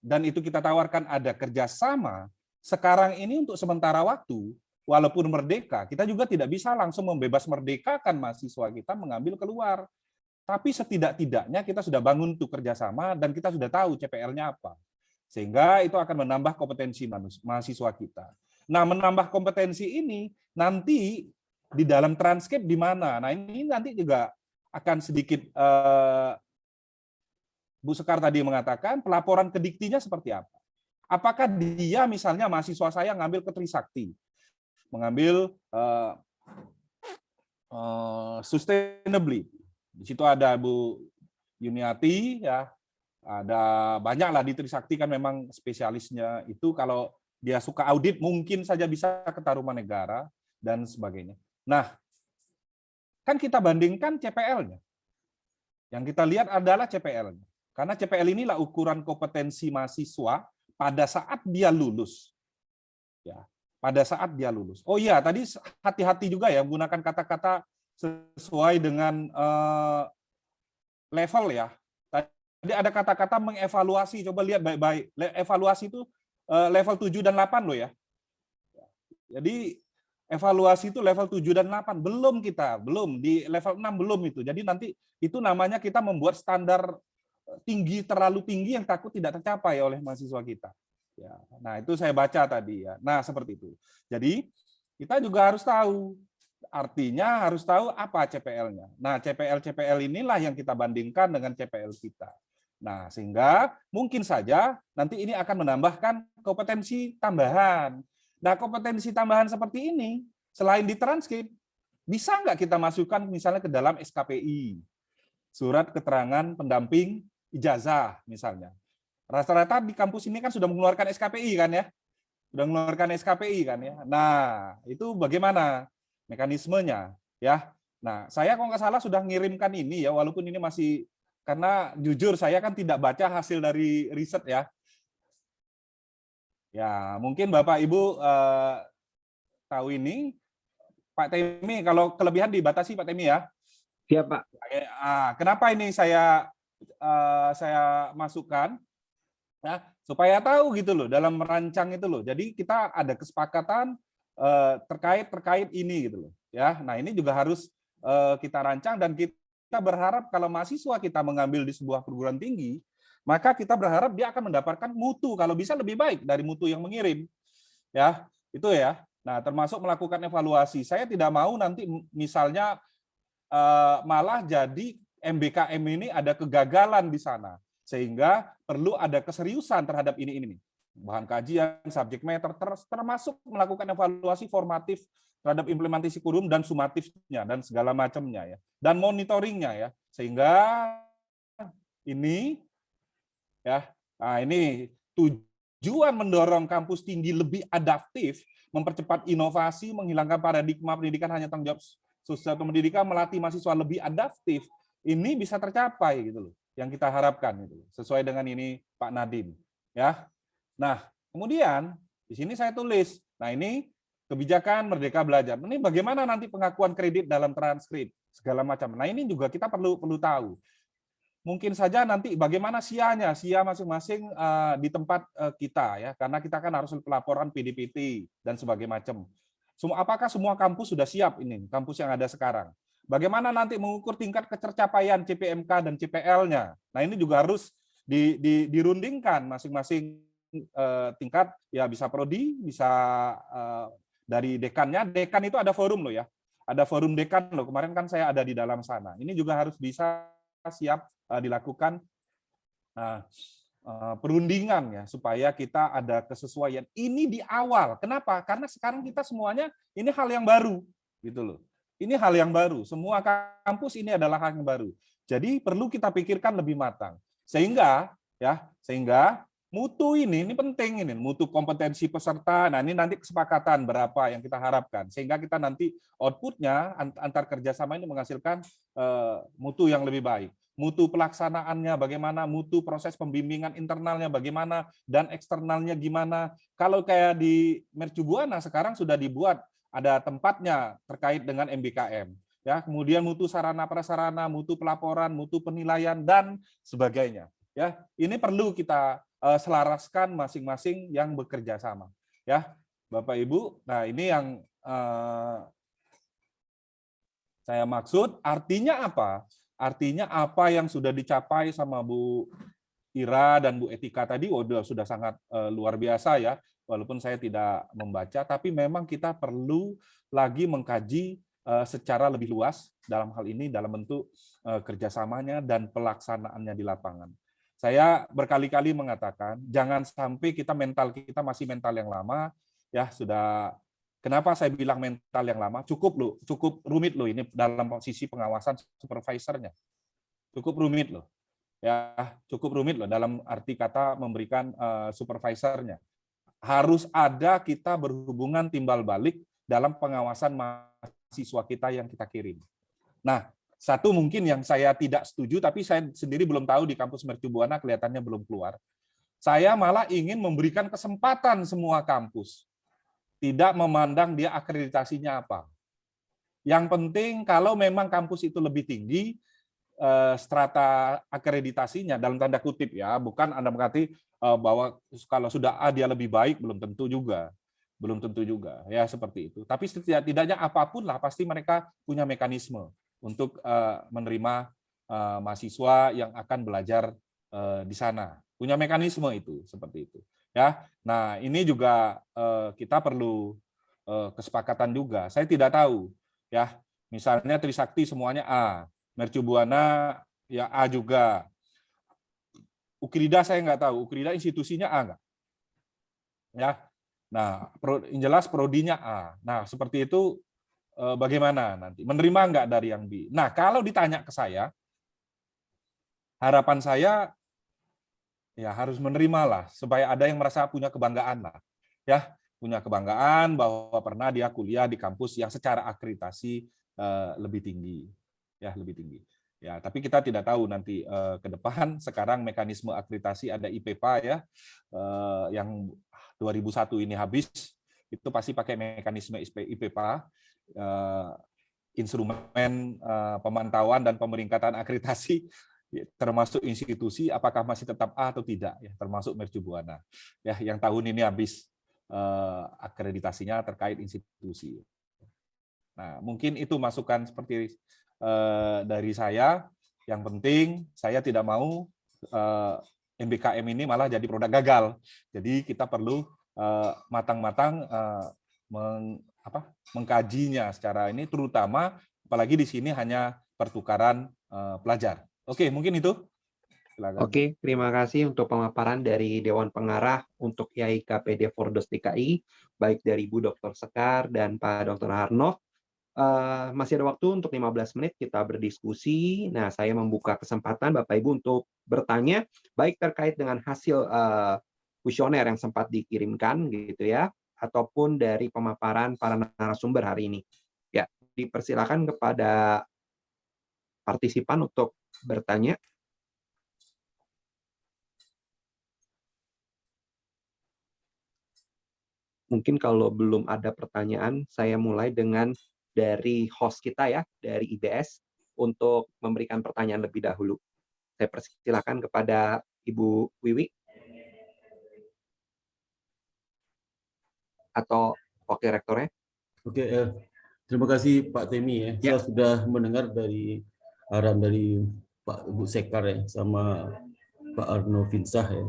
dan itu kita tawarkan ada kerjasama, sekarang ini untuk sementara waktu walaupun merdeka, kita juga tidak bisa langsung membebas merdekakan mahasiswa kita mengambil keluar. Tapi setidak-tidaknya kita sudah bangun tuh kerjasama dan kita sudah tahu CPL-nya apa. Sehingga itu akan menambah kompetensi mahasiswa kita. Nah, menambah kompetensi ini nanti di dalam transkrip di mana? Nah, ini nanti juga akan sedikit Bu Sekar tadi mengatakan pelaporan ke diktinya seperti apa. Apakah dia misalnya mahasiswa saya ngambil ke Trisakti, mengambil sustainably. Di situ ada Bu Yuniati, ya, ada banyak lah di Trisakti kan memang spesialisnya itu. Kalau dia suka audit mungkin saja bisa ke Tarumanegara dan sebagainya. Nah, kan kita bandingkan CPL-nya. Yang kita lihat adalah CPL-nya. Karena CPL inilah ukuran kompetensi mahasiswa pada saat dia lulus. Ya, pada saat dia lulus. Oh iya, tadi hati-hati juga ya menggunakan kata-kata sesuai dengan level ya. Tadi ada kata-kata mengevaluasi, coba lihat baik-baik. Evaluasi itu level 7 dan 8 loh ya. Jadi evaluasi itu level 7 dan 8. Belum di level 6 belum itu. Jadi nanti itu namanya kita membuat standar tinggi, terlalu tinggi yang takut tidak tercapai oleh mahasiswa kita. Ya, nah itu saya baca tadi ya. Nah seperti itu. Jadi kita juga harus tahu. Artinya harus tahu apa CPL-nya. Nah, CPL inilah yang kita bandingkan dengan CPL kita. Nah, sehingga mungkin saja nanti ini akan menambahkan kompetensi tambahan. Nah, kompetensi tambahan seperti ini, selain ditranskrip, bisa nggak kita masukkan misalnya ke dalam SKPI, surat keterangan pendamping ijazah misalnya. Rata-rata di kampus ini kan sudah mengeluarkan SKPI kan ya? Sudah mengeluarkan SKPI kan ya? Nah, itu bagaimana mekanismenya ya. Nah, saya kalau nggak salah sudah ngirimkan ini ya, walaupun ini masih, karena jujur saya kan tidak baca hasil dari riset ya. Ya, mungkin Bapak Ibu tahu ini. Pak Temi, kalau kelebihan dibatasi Pak Temi ya. Iya Pak. Kenapa ini saya masukkan? Ya, supaya tahu gitu loh dalam merancang itu loh. Jadi kita ada kesepakatan terkait ini gitu loh ya. Nah ini juga harus kita rancang dan kita berharap kalau mahasiswa kita mengambil di sebuah perguruan tinggi, maka kita berharap dia akan mendapatkan mutu kalau bisa lebih baik dari mutu yang mengirim ya, itu ya. Nah termasuk melakukan evaluasi. Saya tidak mau nanti misalnya malah jadi MBKM ini ada kegagalan di sana sehingga perlu ada keseriusan terhadap ini nih. Bahan kajian, subject matter, termasuk melakukan evaluasi formatif terhadap implementasi kurikulum dan sumatifnya dan segala macamnya ya, dan monitoringnya ya, sehingga ini ya, nah ini tujuan mendorong kampus tinggi lebih adaptif, mempercepat inovasi, menghilangkan paradigma pendidikan hanya tanggung jawab sosial pendidikan, melatih mahasiswa lebih adaptif, ini bisa tercapai gitu loh, yang kita harapkan gitu, sesuai dengan ini Pak Nadiem ya. Nah, kemudian di sini saya tulis, nah ini kebijakan Merdeka Belajar. Ini bagaimana nanti pengakuan kredit dalam transkrip segala macam. Nah, ini juga kita perlu tahu. Mungkin saja nanti bagaimana sia masing-masing di tempat kita ya, karena kita kan harus pelaporan PDPT dan sebagainya macam. Apakah semua kampus sudah siap ini, kampus yang ada sekarang? Bagaimana nanti mengukur tingkat ketercapaian CPMK dan CPL-nya? Nah, ini juga harus dirundingkan masing-masing tingkat ya, bisa prodi, bisa dari dekannya. Dekan itu ada forum loh ya, ada forum dekan loh. Kemarin kan saya ada di dalam sana. Ini juga harus bisa siap dilakukan perundingan ya, supaya kita ada kesesuaian. Ini di awal. Kenapa? Karena sekarang kita semuanya ini hal yang baru gitu loh. Ini hal yang baru. Semua kampus ini adalah hal yang baru. Jadi perlu kita pikirkan lebih matang. Sehingga mutu ini penting, ini mutu kompetensi peserta. Nah ini nanti kesepakatan berapa yang kita harapkan, sehingga kita nanti outputnya antar kerjasama ini menghasilkan mutu yang lebih baik. Mutu pelaksanaannya bagaimana, mutu proses pembimbingan internalnya bagaimana, dan eksternalnya gimana. Kalau kayak di Mercu Buana sekarang sudah dibuat ada tempatnya terkait dengan MBKM. Ya, kemudian mutu sarana prasarana, mutu pelaporan, mutu penilaian dan sebagainya. Ya, ini perlu kita selaraskan masing-masing yang bekerja sama. Ya, Bapak Ibu. Nah, ini yang saya maksud. Artinya apa? Artinya apa yang sudah dicapai sama Bu Ira dan Bu Etika tadi sudah sangat luar biasa ya. Walaupun saya tidak membaca, tapi memang kita perlu lagi mengkaji secara lebih luas dalam hal ini dalam bentuk kerjasamanya dan pelaksanaannya di lapangan. Saya berkali-kali mengatakan jangan sampai mental kita masih mental yang lama ya. Sudah, kenapa saya bilang mental yang lama? Cukup rumit loh ini dalam sisi pengawasan supervisornya. Cukup rumit loh. Ya, cukup rumit loh dalam arti kata memberikan supervisornya. Harus ada kita berhubungan timbal balik dalam pengawasan mahasiswa kita yang kita kirim. Nah, satu mungkin yang saya tidak setuju, tapi saya sendiri belum tahu di kampus Mercu Buana kelihatannya belum keluar. Saya malah ingin memberikan kesempatan semua kampus, tidak memandang dia akreditasinya apa. Yang penting kalau memang kampus itu lebih tinggi, strata akreditasinya dalam tanda kutip ya, bukan Anda berarti bahwa kalau sudah A dia lebih baik, belum tentu juga ya seperti itu. Tapi setidaknya apapun lah pasti mereka punya mekanisme untuk menerima mahasiswa yang akan belajar di sana, punya mekanisme itu seperti itu ya. Nah ini juga kita perlu kesepakatan juga. Saya tidak tahu ya, misalnya Trisakti semuanya A, Mercu Buana ya A juga. Ukrida saya nggak tahu, Ukrida institusinya A nggak? Ya, nah yang jelas prodinya A. Nah seperti itu bagaimana nanti? Menerima nggak dari yang B? Nah kalau ditanya ke saya, harapan saya ya harus menerima lah, supaya ada yang merasa punya kebanggaan lah, ya punya kebanggaan bahwa pernah dia kuliah di kampus yang secara akreditasi lebih tinggi, ya lebih tinggi. Ya, tapi kita tidak tahu nanti ke depan. Sekarang mekanisme akreditasi ada IPPA ya, yang 2001 ini habis, itu pasti pakai mekanisme IPPA, instrumen pemantauan dan pemeringkatan akreditasi, termasuk institusi apakah masih tetap A atau tidak, ya, termasuk Mercu Buana. Ya, yang tahun ini habis akreditasinya terkait institusi. Nah, mungkin itu masukan seperti dari saya. Yang penting saya tidak mau MBKM ini malah jadi produk gagal. Jadi kita perlu matang-matang mengkajinya secara ini, terutama apalagi di sini hanya pertukaran pelajar. Oke, mungkin itu. Silakan. Oke, terima kasih untuk pemaparan dari Dewan Pengarah untuk IAIKPD Fordos DKI, baik dari Bu Dr. Sekar dan Pak Dr. Harnov. Masih ada waktu untuk 15 menit kita berdiskusi. Nah, saya membuka kesempatan Bapak Ibu untuk bertanya, baik terkait dengan hasil kuesioner yang sempat dikirimkan gitu ya, ataupun dari pemaparan para narasumber hari ini. Ya, dipersilakan kepada partisipan untuk bertanya. Mungkin kalau belum ada pertanyaan, saya mulai dengan dari host kita ya, dari IBS, untuk memberikan pertanyaan lebih dahulu. Saya persilakan kepada Ibu Wiwi. Atau Wakil Rektornya. Oke, terima kasih Pak Temi ya. Saya sudah mendengar dari arahan dari Pak Ibu Sekar ya, sama Pak Arno Finsah ya.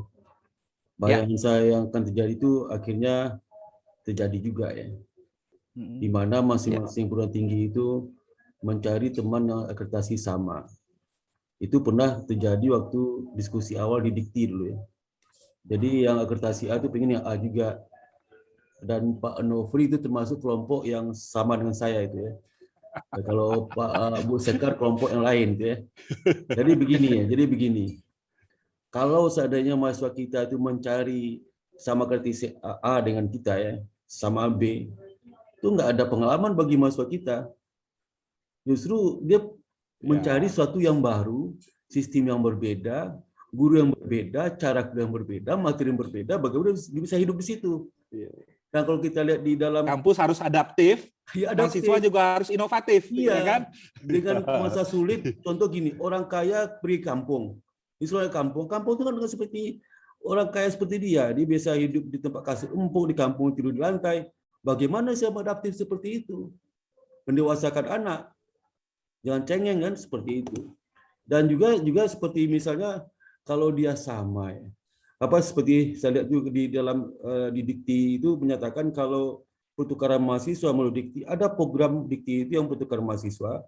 Bayangan saya yang akan terjadi itu akhirnya terjadi juga ya. Di mana masing-masing perguruan tinggi itu mencari teman yang akreditasi sama. Itu pernah terjadi waktu diskusi awal di Dikti dulu ya. Jadi yang akreditasi A itu pengen yang A juga. Dan Pak Nofri itu termasuk kelompok yang sama dengan saya itu ya. Nah, kalau Pak Bu Sekar kelompok yang lain gitu ya. Jadi begini. Kalau seandainya mahasiswa kita itu mencari sama akreditasi A dengan kita ya, sama B, itu nggak ada pengalaman bagi mahasiswa kita. Justru dia mencari sesuatu yang baru, sistem yang berbeda, guru yang berbeda, cara yang berbeda, materi yang berbeda, bagaimana dia bisa hidup di situ. Dan kalau kita lihat di dalam kampus harus adaptif, mahasiswa juga harus inovatif, iya, ya kan? Dengan masa sulit, contoh gini, orang kaya pergi kampung, misalnya kampung itu kan seperti orang kaya seperti dia biasa hidup di tempat kasur empuk, di kampung tidur di lantai. Bagaimana saya adaptif seperti itu? Mendewasakan anak. Jangan cengeng kan seperti itu. Dan juga seperti misalnya kalau dia sama ya. Seperti saya lihat juga di dalam di Dikti itu menyatakan kalau pertukaran mahasiswa melalui Dikti, ada program Dikti itu yang pertukaran mahasiswa.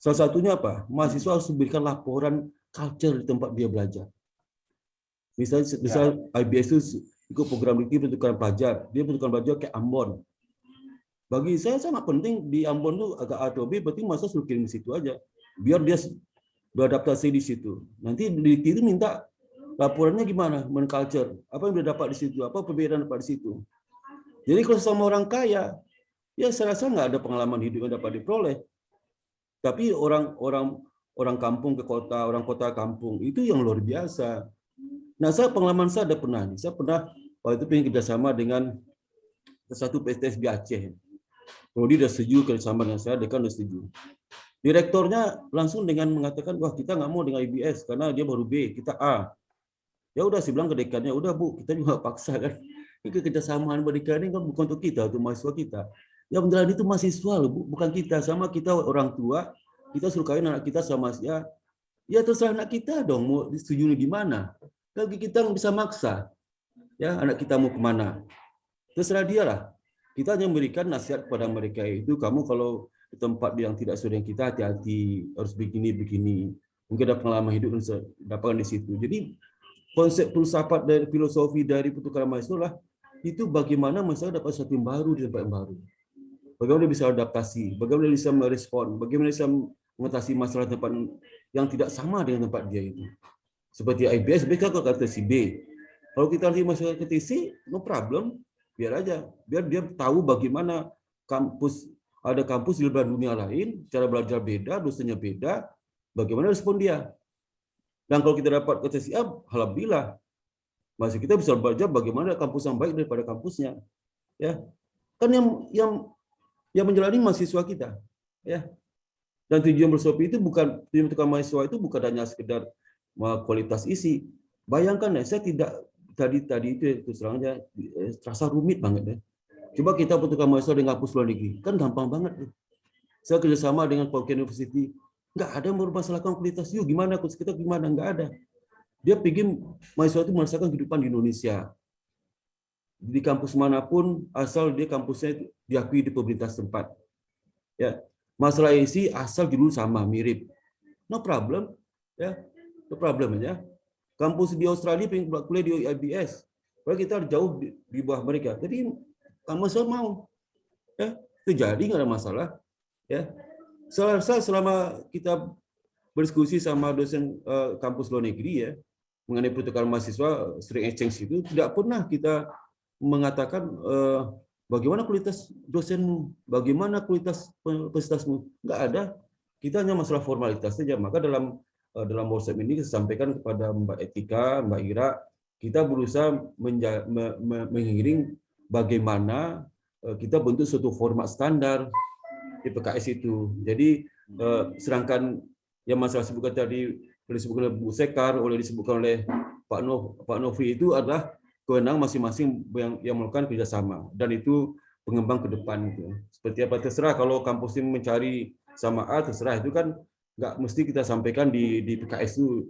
Salah satunya apa? Mahasiswa harus memberikan laporan culture di tempat dia belajar. Misal IBS itu ikut program Dikti pertukaran pelajar, dia pertukaran pelajar ke Ambon. Bagi saya sangat penting di Ambon itu agak A atau B, berarti masa suruh kirim di situ aja, biar dia beradaptasi di situ. Nanti Dikti itu minta laporannya gimana, culture, apa yang dia dapat di situ, apa perbedaan dapat di situ. Jadi kalau sama orang kaya, ya saya rasa nggak ada pengalaman hidup yang dapat diperoleh. Tapi orang kampung ke kota, orang kota kampung itu yang luar biasa. Nah, pengalaman saya ada pernah. Saya pernah waktu itu pengen kerjasama dengan satu PTSB Aceh. Kalau dia sudah setuju kerjasama dengan saya, dekan sudah setuju. Direktornya langsung dengan mengatakan, wah kita nggak mau dengan IBS karena dia baru B, kita A. Ya udah, saya bilang ke dekannya, udah Bu, kita juga paksa kan. Ini kerjasamaan berdekan ini kan bukan untuk kita, untuk mahasiswa kita. Yang menjalani itu mahasiswa loh, bukan kita. Sama kita orang tua, kita suruh kawin anak kita sama ya terserah anak kita dong, mau setuju gimana. Kalau kita nggak bisa maksa, ya anak kita mau kemana, terserah dia lah. Kita hanya memberikan nasihat kepada mereka itu, kamu kalau di tempat yang tidak sesuai dengan kita, hati-hati, harus begini. Mungkin ada pengalaman hidup yang dapatkan di situ. Jadi konsep filsafat dari filosofi dari pertukaran mahasiswa lah, itu bagaimana masyarakat dapat sesuatu yang baru di tempat yang baru. Bagaimana dia bisa adaptasi, bagaimana dia bisa merespon, bagaimana dia bisa mengatasi masalah tempat yang tidak sama dengan tempat dia itu. Seperti IBS, mereka kalau kata si B. Kalau kita nanti masuk ke TC, no problem, biar aja. Biar dia tahu bagaimana ada kampus di belahan dunia lain, cara belajar beda, dosennya beda, bagaimana respon dia. Dan kalau kita dapat ke TC A, alhamdulillah, masih kita bisa belajar bagaimana kampus yang baik daripada kampusnya. Ya, kan yang menjalani mahasiswa kita. Ya. Dan tujuan bersopi itu bukan, tujuan pertukaran mahasiswa itu bukan hanya sekedar kualitas isi. Bayangkan ya, saya tidak tadi itu terserangnya terasa rumit banget ya. Coba kita pertukaran mahasiswa dengan kampus luar negeri, kan gampang banget. Saya kerjasama dengan Polken University, nggak ada mempermasalahkan kualitas. Yuk gimana kita gimana, nggak ada. Dia pengen mahasiswa itu merasakan kehidupan di Indonesia. Di kampus manapun, asal dia kampusnya diakui di pemerintah setempat. Ya, masalah isi asal judul sama, mirip. No problem, ya. No problem ya. Kampus di Australia pengen kuliah di IBS, padahal kita jauh di bawah mereka. Jadi kamu mau, ya itu jadi nggak ada masalah, ya. Selama kita berdiskusi sama dosen kampus luar negeri ya mengenai pertukaran mahasiswa string exchange itu, tidak pernah kita mengatakan bagaimana kualitas dosenmu, bagaimana kualitas universitasmu, nggak ada. Kita hanya masalah formalitas saja. Maka dalam workshop ini saya sampaikan kepada Mbak Etika, Mbak Ira, kita berusaha mengiring bagaimana kita bentuk suatu format standar di PKS itu. Jadi sedangkan yang masalah sebutkan tadi disebutkan oleh Bu Sekar, disebutkan oleh Pak Novi itu adalah kewenangan masing-masing yang melakukan kerjasama, dan itu pengembang ke depan itu. Seperti apa terserah, kalau kampus ini mencari sama A terserah, itu kan nggak mesti kita sampaikan di PKS itu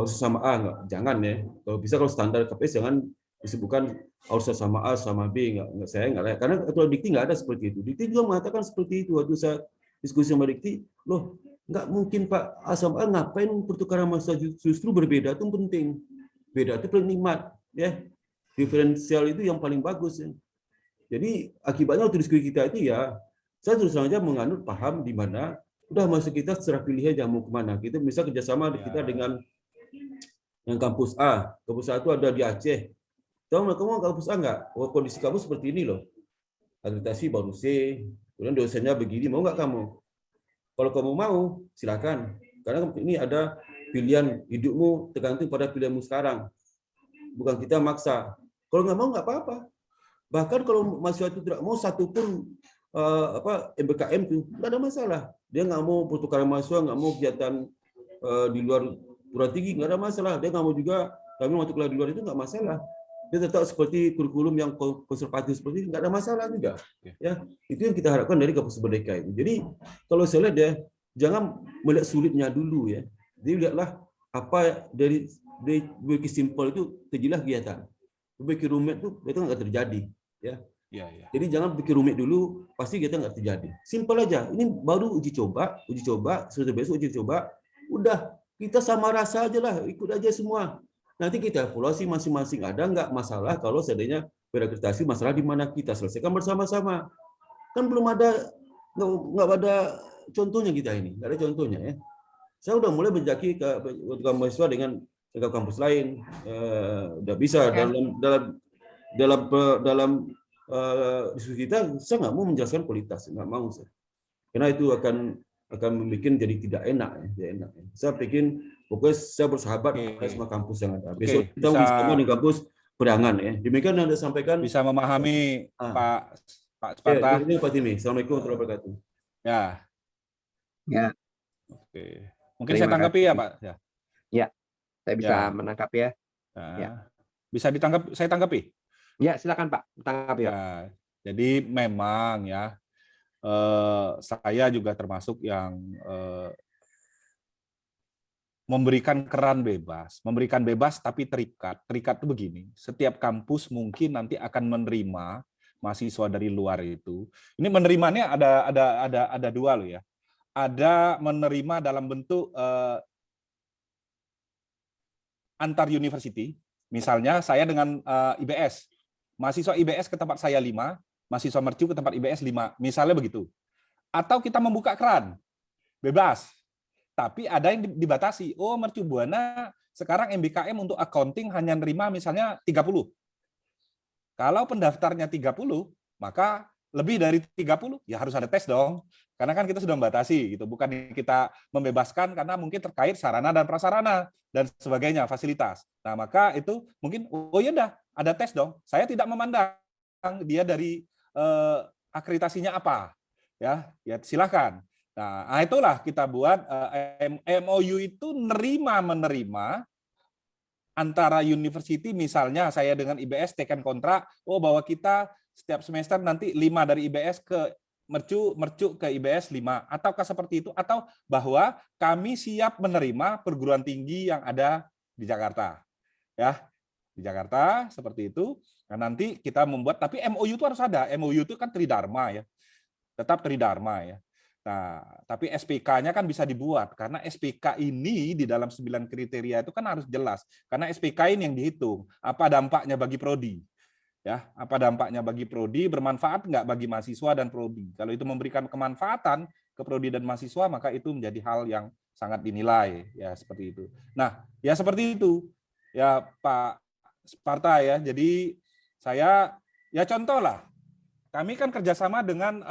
sama A, nggak, jangan ya. Kalau bisa kalau standar KPS jangan disebutkan harus sama A sama B, nggak saya nggak layak, karena aturan Dikti nggak ada seperti itu. Dikti juga mengatakan seperti itu waktu saya diskusi sama Dikti, loh nggak mungkin Pak, A sama A ngapain pertukaran mahasiswa, justru berbeda itu penting, beda itu paling nikmat ya, diferensial itu yang paling bagus ya. Jadi akibatnya waktu diskusi kita itu ya, saya terus saja menganut paham di mana udah masuk kita secara pilih aja mau kemana. Kita bisa kerjasama kita dengan yang kampus A. Kampus A itu ada di Aceh. Tahu nggak kamu kampus A nggak? Oh, kondisi kamu seperti ini loh. Akreditasi baru C, kemudian dosennya begini, mau nggak kamu? Kalau kamu mau, silakan. Karena ini ada pilihan hidupmu tergantung pada pilihanmu sekarang. Bukan kita maksa. Kalau nggak mau nggak apa-apa. Bahkan kalau mahasiswa itu tidak mau satu pun MBKM itu nggak ada masalah. Dia nggak mau pertukaran mahasiswa, nggak mau kegiatan di luar perguruan tinggi, nggak ada masalah. Dia nggak mau juga Kami waktu kuliah di luar itu nggak masalah. Dia tetap seperti kurikulum yang konservatif seperti itu, nggak ada masalah juga. Ya, itu yang kita harapkan dari kampus merdeka itu. Jadi kalau saya lihat ya, jangan melihat sulitnya dulu ya. Jadi lihatlah apa dari begitu simpel itu terjadilah kegiatan. Begitu rumit itu nggak terjadi. Ya. Jadi jangan pikir rumit dulu, pasti kita nggak terjadi. Simpel aja. Ini baru uji coba, sudah besok uji coba. Udah, kita sama rasa aja lah, ikut aja semua. Nanti kita evaluasi masing-masing, ada nggak masalah kalau seandainya berakreditasi, masalah di mana kita selesaikan bersama-sama. Kan belum ada, nggak ada contohnya kita ini, nggak ada contohnya ya. Saya udah mulai menjaki ke mahasiswa dengan kampus lain, udah bisa dalam diskusi kita, saya nggak mau menjelaskan kualitas, nggak mau saya. Karena itu akan membuat jadi tidak enak ya. Saya pikir pokoknya saya bersahabat dengan semua kampus yang ada. Besok kita bersama di kampus Berangan ya. Demikian yang Anda sampaikan. Bisa memahami Pak Sparta. Ini Pak Timi. Assalamualaikum warahmatullahi wabarakatuh. Ya. Oke. Mungkin saya tanggapi ya Pak. Ya. Saya bisa menangkap ya. Bisa ditangkap, saya tanggapi. Ya, silakan Pak, tanggapi ya. Jadi memang ya, saya juga termasuk yang memberikan keran bebas, tapi terikat. Terikat itu begini, setiap kampus mungkin nanti akan menerima mahasiswa dari luar itu. Ini menerimanya ada dua loh ya. Ada menerima dalam bentuk antar university. Misalnya saya dengan IBS, mahasiswa IBS ke tempat saya 5, mahasiswa Mercu ke tempat IBS 5, misalnya begitu. Atau kita membuka keran, bebas. Tapi ada yang dibatasi. Oh, Mercu Buana sekarang MBKM untuk accounting hanya nerima misalnya 30. Kalau pendaftarnya 30, maka lebih dari 30 ya harus ada tes dong. Karena kan kita sudah membatasi gitu, bukan kita membebaskan karena mungkin terkait sarana dan prasarana dan sebagainya, fasilitas. Nah, maka itu mungkin oh ya udah ada tes dong. Saya tidak memandang dia dari akreditasinya apa. Ya silakan. Nah, itulah kita buat MOU itu menerima antara university, misalnya saya dengan IBS tekan kontrak, bahwa kita setiap semester nanti 5 dari IBS ke Mercu ke IBS 5, ataukah seperti itu, atau bahwa kami siap menerima perguruan tinggi yang ada di Jakarta. Ya, di Jakarta seperti itu. Nah, nanti kita membuat, tapi MOU itu harus ada. MOU itu kan tridharma ya. Tetap tridharma ya. Nah, tapi SPK-nya kan bisa dibuat karena SPK ini di dalam 9 kriteria itu kan harus jelas. Karena SPK ini yang dihitung, apa dampaknya bagi prodi. Ya, apa dampaknya bagi prodi, bermanfaat nggak bagi mahasiswa dan prodi. Kalau itu memberikan kemanfaatan ke prodi dan mahasiswa, maka itu menjadi hal yang sangat dinilai ya, seperti itu. Nah, ya seperti itu. Ya, Pak Sparta ya. Jadi saya ya contoh lah. Kami kan kerjasama dengan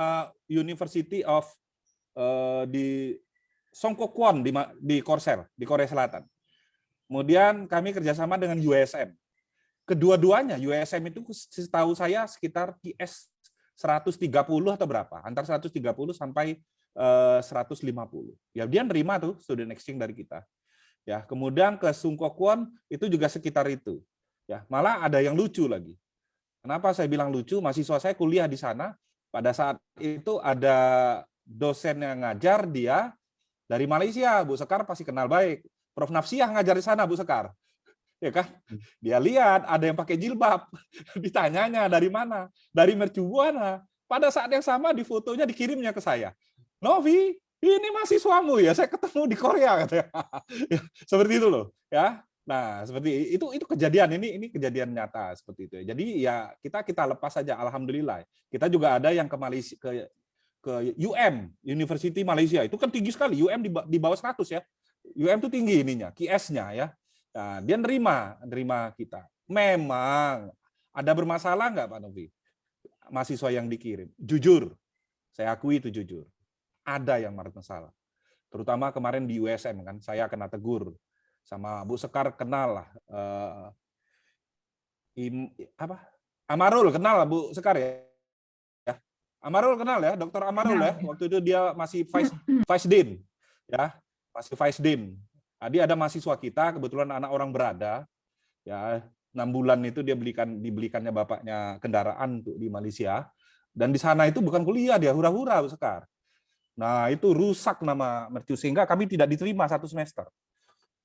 University of di Songkokwon di Korsel, di Korea Selatan. Kemudian kami kerjasama dengan USM. Kedua-duanya USM itu setahu saya sekitar QS 130 atau berapa, antara 130 sampai 150. Ya dia nerima tuh student exchange dari kita. Ya, kemudian ke Songkokwon itu juga sekitar itu. Ya, malah ada yang lucu lagi. Kenapa saya bilang lucu? Mahasiswa saya kuliah di sana, pada saat itu ada dosen yang ngajar dia dari Malaysia, Bu Sekar pasti kenal baik. Prof. Nafsiyah ngajar di sana, Bu Sekar. Ya kan? Dia lihat ada yang pakai jilbab. Ditanyanya dari mana? Dari Mercu Buana. Pada saat yang sama di fotonya dikirimnya ke saya. Novi, ini mahasiswamu ya, saya ketemu di Korea katanya. Ya, seperti itu loh, ya. Nah, seperti itu kejadian, ini kejadian nyata seperti itu. Jadi ya kita lepas saja, alhamdulillah. Kita juga ada yang ke Malaysia, ke UM, University Malaysia. Itu kan tinggi sekali, UM di bawah 100 ya. UM itu tinggi ininya, QS-nya ya. Nah, dia nerima kita. Memang ada bermasalah nggak Pak Novi? Mahasiswa yang dikirim. Jujur, saya akui itu jujur. Ada yang bermasalah. Terutama kemarin di USM kan, saya kena tegur. Sama Bu Sekar kenal lah. Amarul kenal lah Bu Sekar ya. Amarul kenal ya, Dr. Amarul ya. Waktu itu dia masih Vice Dean. Ya, masih Vice Dean. Tadi ada mahasiswa kita, kebetulan anak orang berada, Ya, 6 bulan itu dia dibelikannya bapaknya kendaraan untuk di Malaysia, dan di sana itu bukan kuliah, dia hura-hura Bu Sekar. Nah, itu rusak nama mercu sehingga kami tidak diterima 1 semester.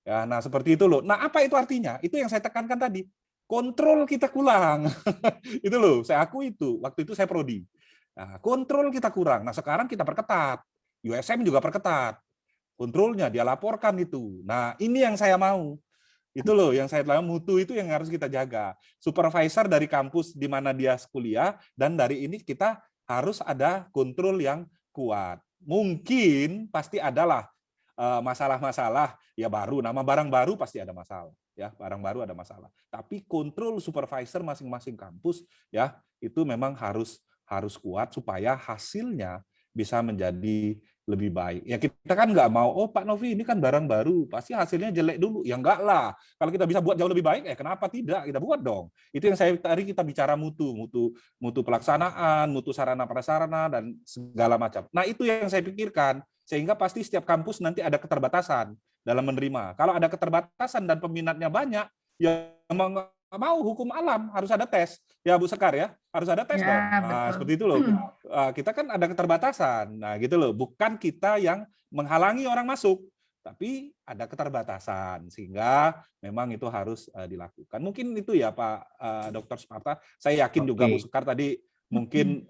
Ya, nah seperti itu loh. Nah, apa itu artinya? Itu yang saya tekankan tadi. Kontrol kita kurang. Itu loh, saya akui itu. Waktu itu saya prodi. Nah, kontrol kita kurang. Nah, sekarang kita perketat. USM juga perketat. Kontrolnya dia laporkan itu. Nah, ini yang saya mau. Itu loh yang saya bilang, mutu itu yang harus kita jaga. Supervisor dari kampus di mana dia kuliah, dan dari ini kita harus ada kontrol yang kuat. Mungkin pasti adalah masalah-masalah ya, baru nama barang baru pasti ada masalah ya, barang baru ada masalah. Tapi kontrol supervisor masing-masing kampus ya itu memang harus kuat supaya hasilnya bisa menjadi lebih baik. Ya kita kan nggak mau, oh Pak Novi ini kan barang baru, pasti hasilnya jelek dulu. Ya enggak lah. Kalau kita bisa buat jauh lebih baik, kenapa tidak? Kita buat dong. Itu yang tadi kita bicara mutu pelaksanaan, mutu sarana prasarana dan segala macam. Nah itu yang saya pikirkan, sehingga pasti setiap kampus nanti ada keterbatasan dalam menerima. Kalau ada keterbatasan dan peminatnya banyak, ya mau hukum alam harus ada tes ya Bu Sekar ya, harus ada tes Ya, dong. Nah, betul. seperti itu loh. Kita kan ada keterbatasan. Nah, gitu loh. Bukan kita yang menghalangi orang masuk, tapi ada keterbatasan sehingga memang itu harus dilakukan. Mungkin itu ya Pak Dr. Sparta. Saya yakin juga Bu Sekar tadi mungkin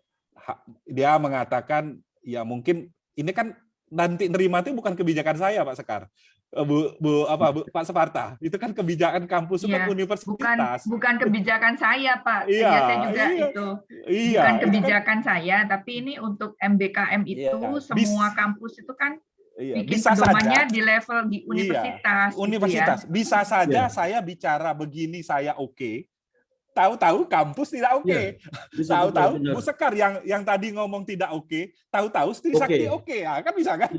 dia mengatakan ya mungkin ini kan nanti nerima itu bukan kebijakan saya Pak Sekar. Pak Sparta, itu kan kebijakan kampus, Iya, kan universitas. bukan kebijakan saya, Pak. Iya, Saya juga itu. Iya, bukan kebijakan saya, tapi ini untuk MBKM itu semua kampus itu kan bikin bisa pedomannya saja di level di universitas. Universitas. Gitu ya. Bisa saja saya bicara begini saya oke. Tahu-tahu kampus tidak oke. Tahu-tahu Bu Sekar yang tadi ngomong tidak oke, tahu-tahu Trisakti oke. Ya, kan bisa kan?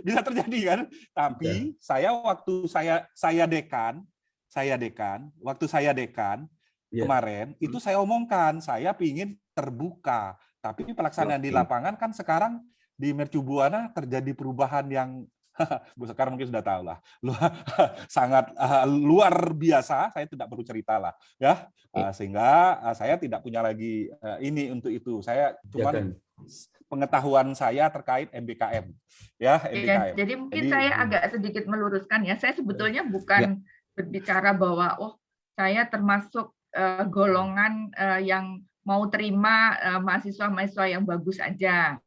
Bisa terjadi kan? Tapi saya waktu saya dekan, waktu saya dekan kemarin itu saya omongkan, saya pingin terbuka. Tapi pelaksanaan di lapangan kan sekarang di Mercu Buana terjadi perubahan yang Bu Sekar mungkin sudah tahu lah, sangat luar biasa. Saya tidak perlu cerita lah, ya. Sehingga saya tidak punya lagi ini untuk itu. Saya cuma pengetahuan saya terkait MBKM, ya MBKM. Jadi mungkin saya agak sedikit meluruskan ya. Saya sebetulnya bukan berbicara bahwa saya termasuk golongan yang mau terima mahasiswa-mahasiswa yang bagus aja.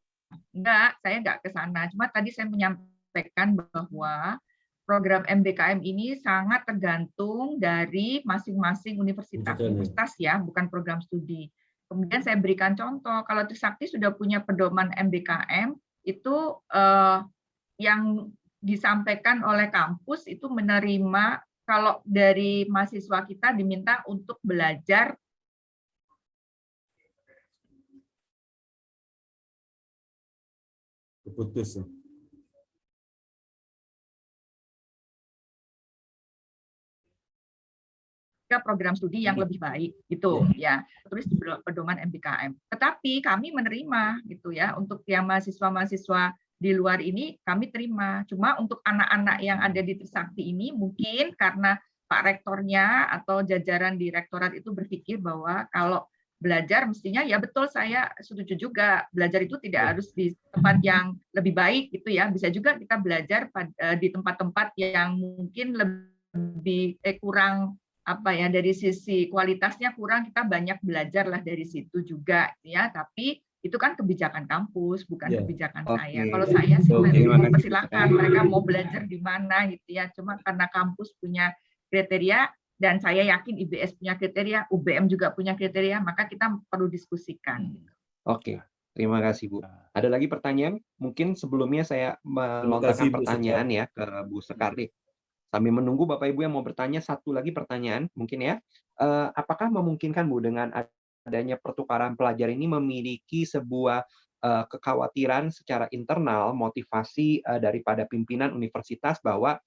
Enggak, saya enggak ke sana. Cuma tadi saya menyampaikan bahwa program MBKM ini sangat tergantung dari masing-masing universitas ya, bukan program studi. Kemudian saya berikan contoh, kalau Trisakti sudah punya pedoman MBKM, itu yang disampaikan oleh kampus itu menerima kalau dari mahasiswa kita diminta untuk belajar keputus. Program studi yang lebih baik gitu ya, tulis di pedoman MBKM. Tetapi kami menerima gitu ya, untuk yang mahasiswa-mahasiswa di luar ini kami terima. Cuma untuk anak-anak yang ada di Trisakti ini mungkin karena Pak Rektornya atau jajaran di rektorat itu berpikir bahwa kalau belajar mestinya ya betul, saya setuju juga, belajar itu tidak harus di tempat yang lebih baik gitu ya, bisa juga kita belajar di tempat-tempat yang mungkin lebih kurang dari sisi kualitasnya kurang, kita banyak belajar lah dari situ juga ya. Tapi itu kan kebijakan kampus, bukan kebijakan saya. Kalau saya sih mempersilahkan mereka mau belajar di mana gitu ya. Cuma karena kampus punya kriteria dan saya yakin IBS punya kriteria, UBM juga punya kriteria, maka kita perlu diskusikan. Oke, terima kasih Bu. Ada lagi pertanyaan? Mungkin sebelumnya saya melontarkan pertanyaan ya ke Bu Sekardi. Sambil menunggu Bapak Ibu yang mau bertanya, satu lagi pertanyaan mungkin ya. Apakah memungkinkan Bu dengan adanya pertukaran pelajar ini memiliki sebuah kekhawatiran secara internal, motivasi daripada pimpinan universitas bahwa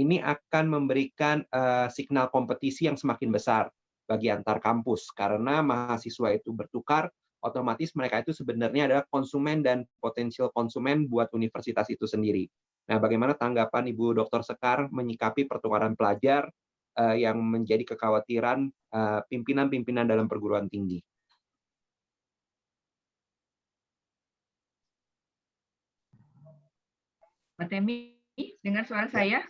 ini akan memberikan signal kompetisi yang semakin besar bagi antar kampus, karena mahasiswa itu bertukar, otomatis mereka itu sebenarnya adalah konsumen dan potensial konsumen buat universitas itu sendiri. Nah, bagaimana tanggapan Ibu Dr. Sekar menyikapi pertukaran pelajar yang menjadi kekhawatiran pimpinan-pimpinan dalam perguruan tinggi? Pak Temi, dengar suara saya?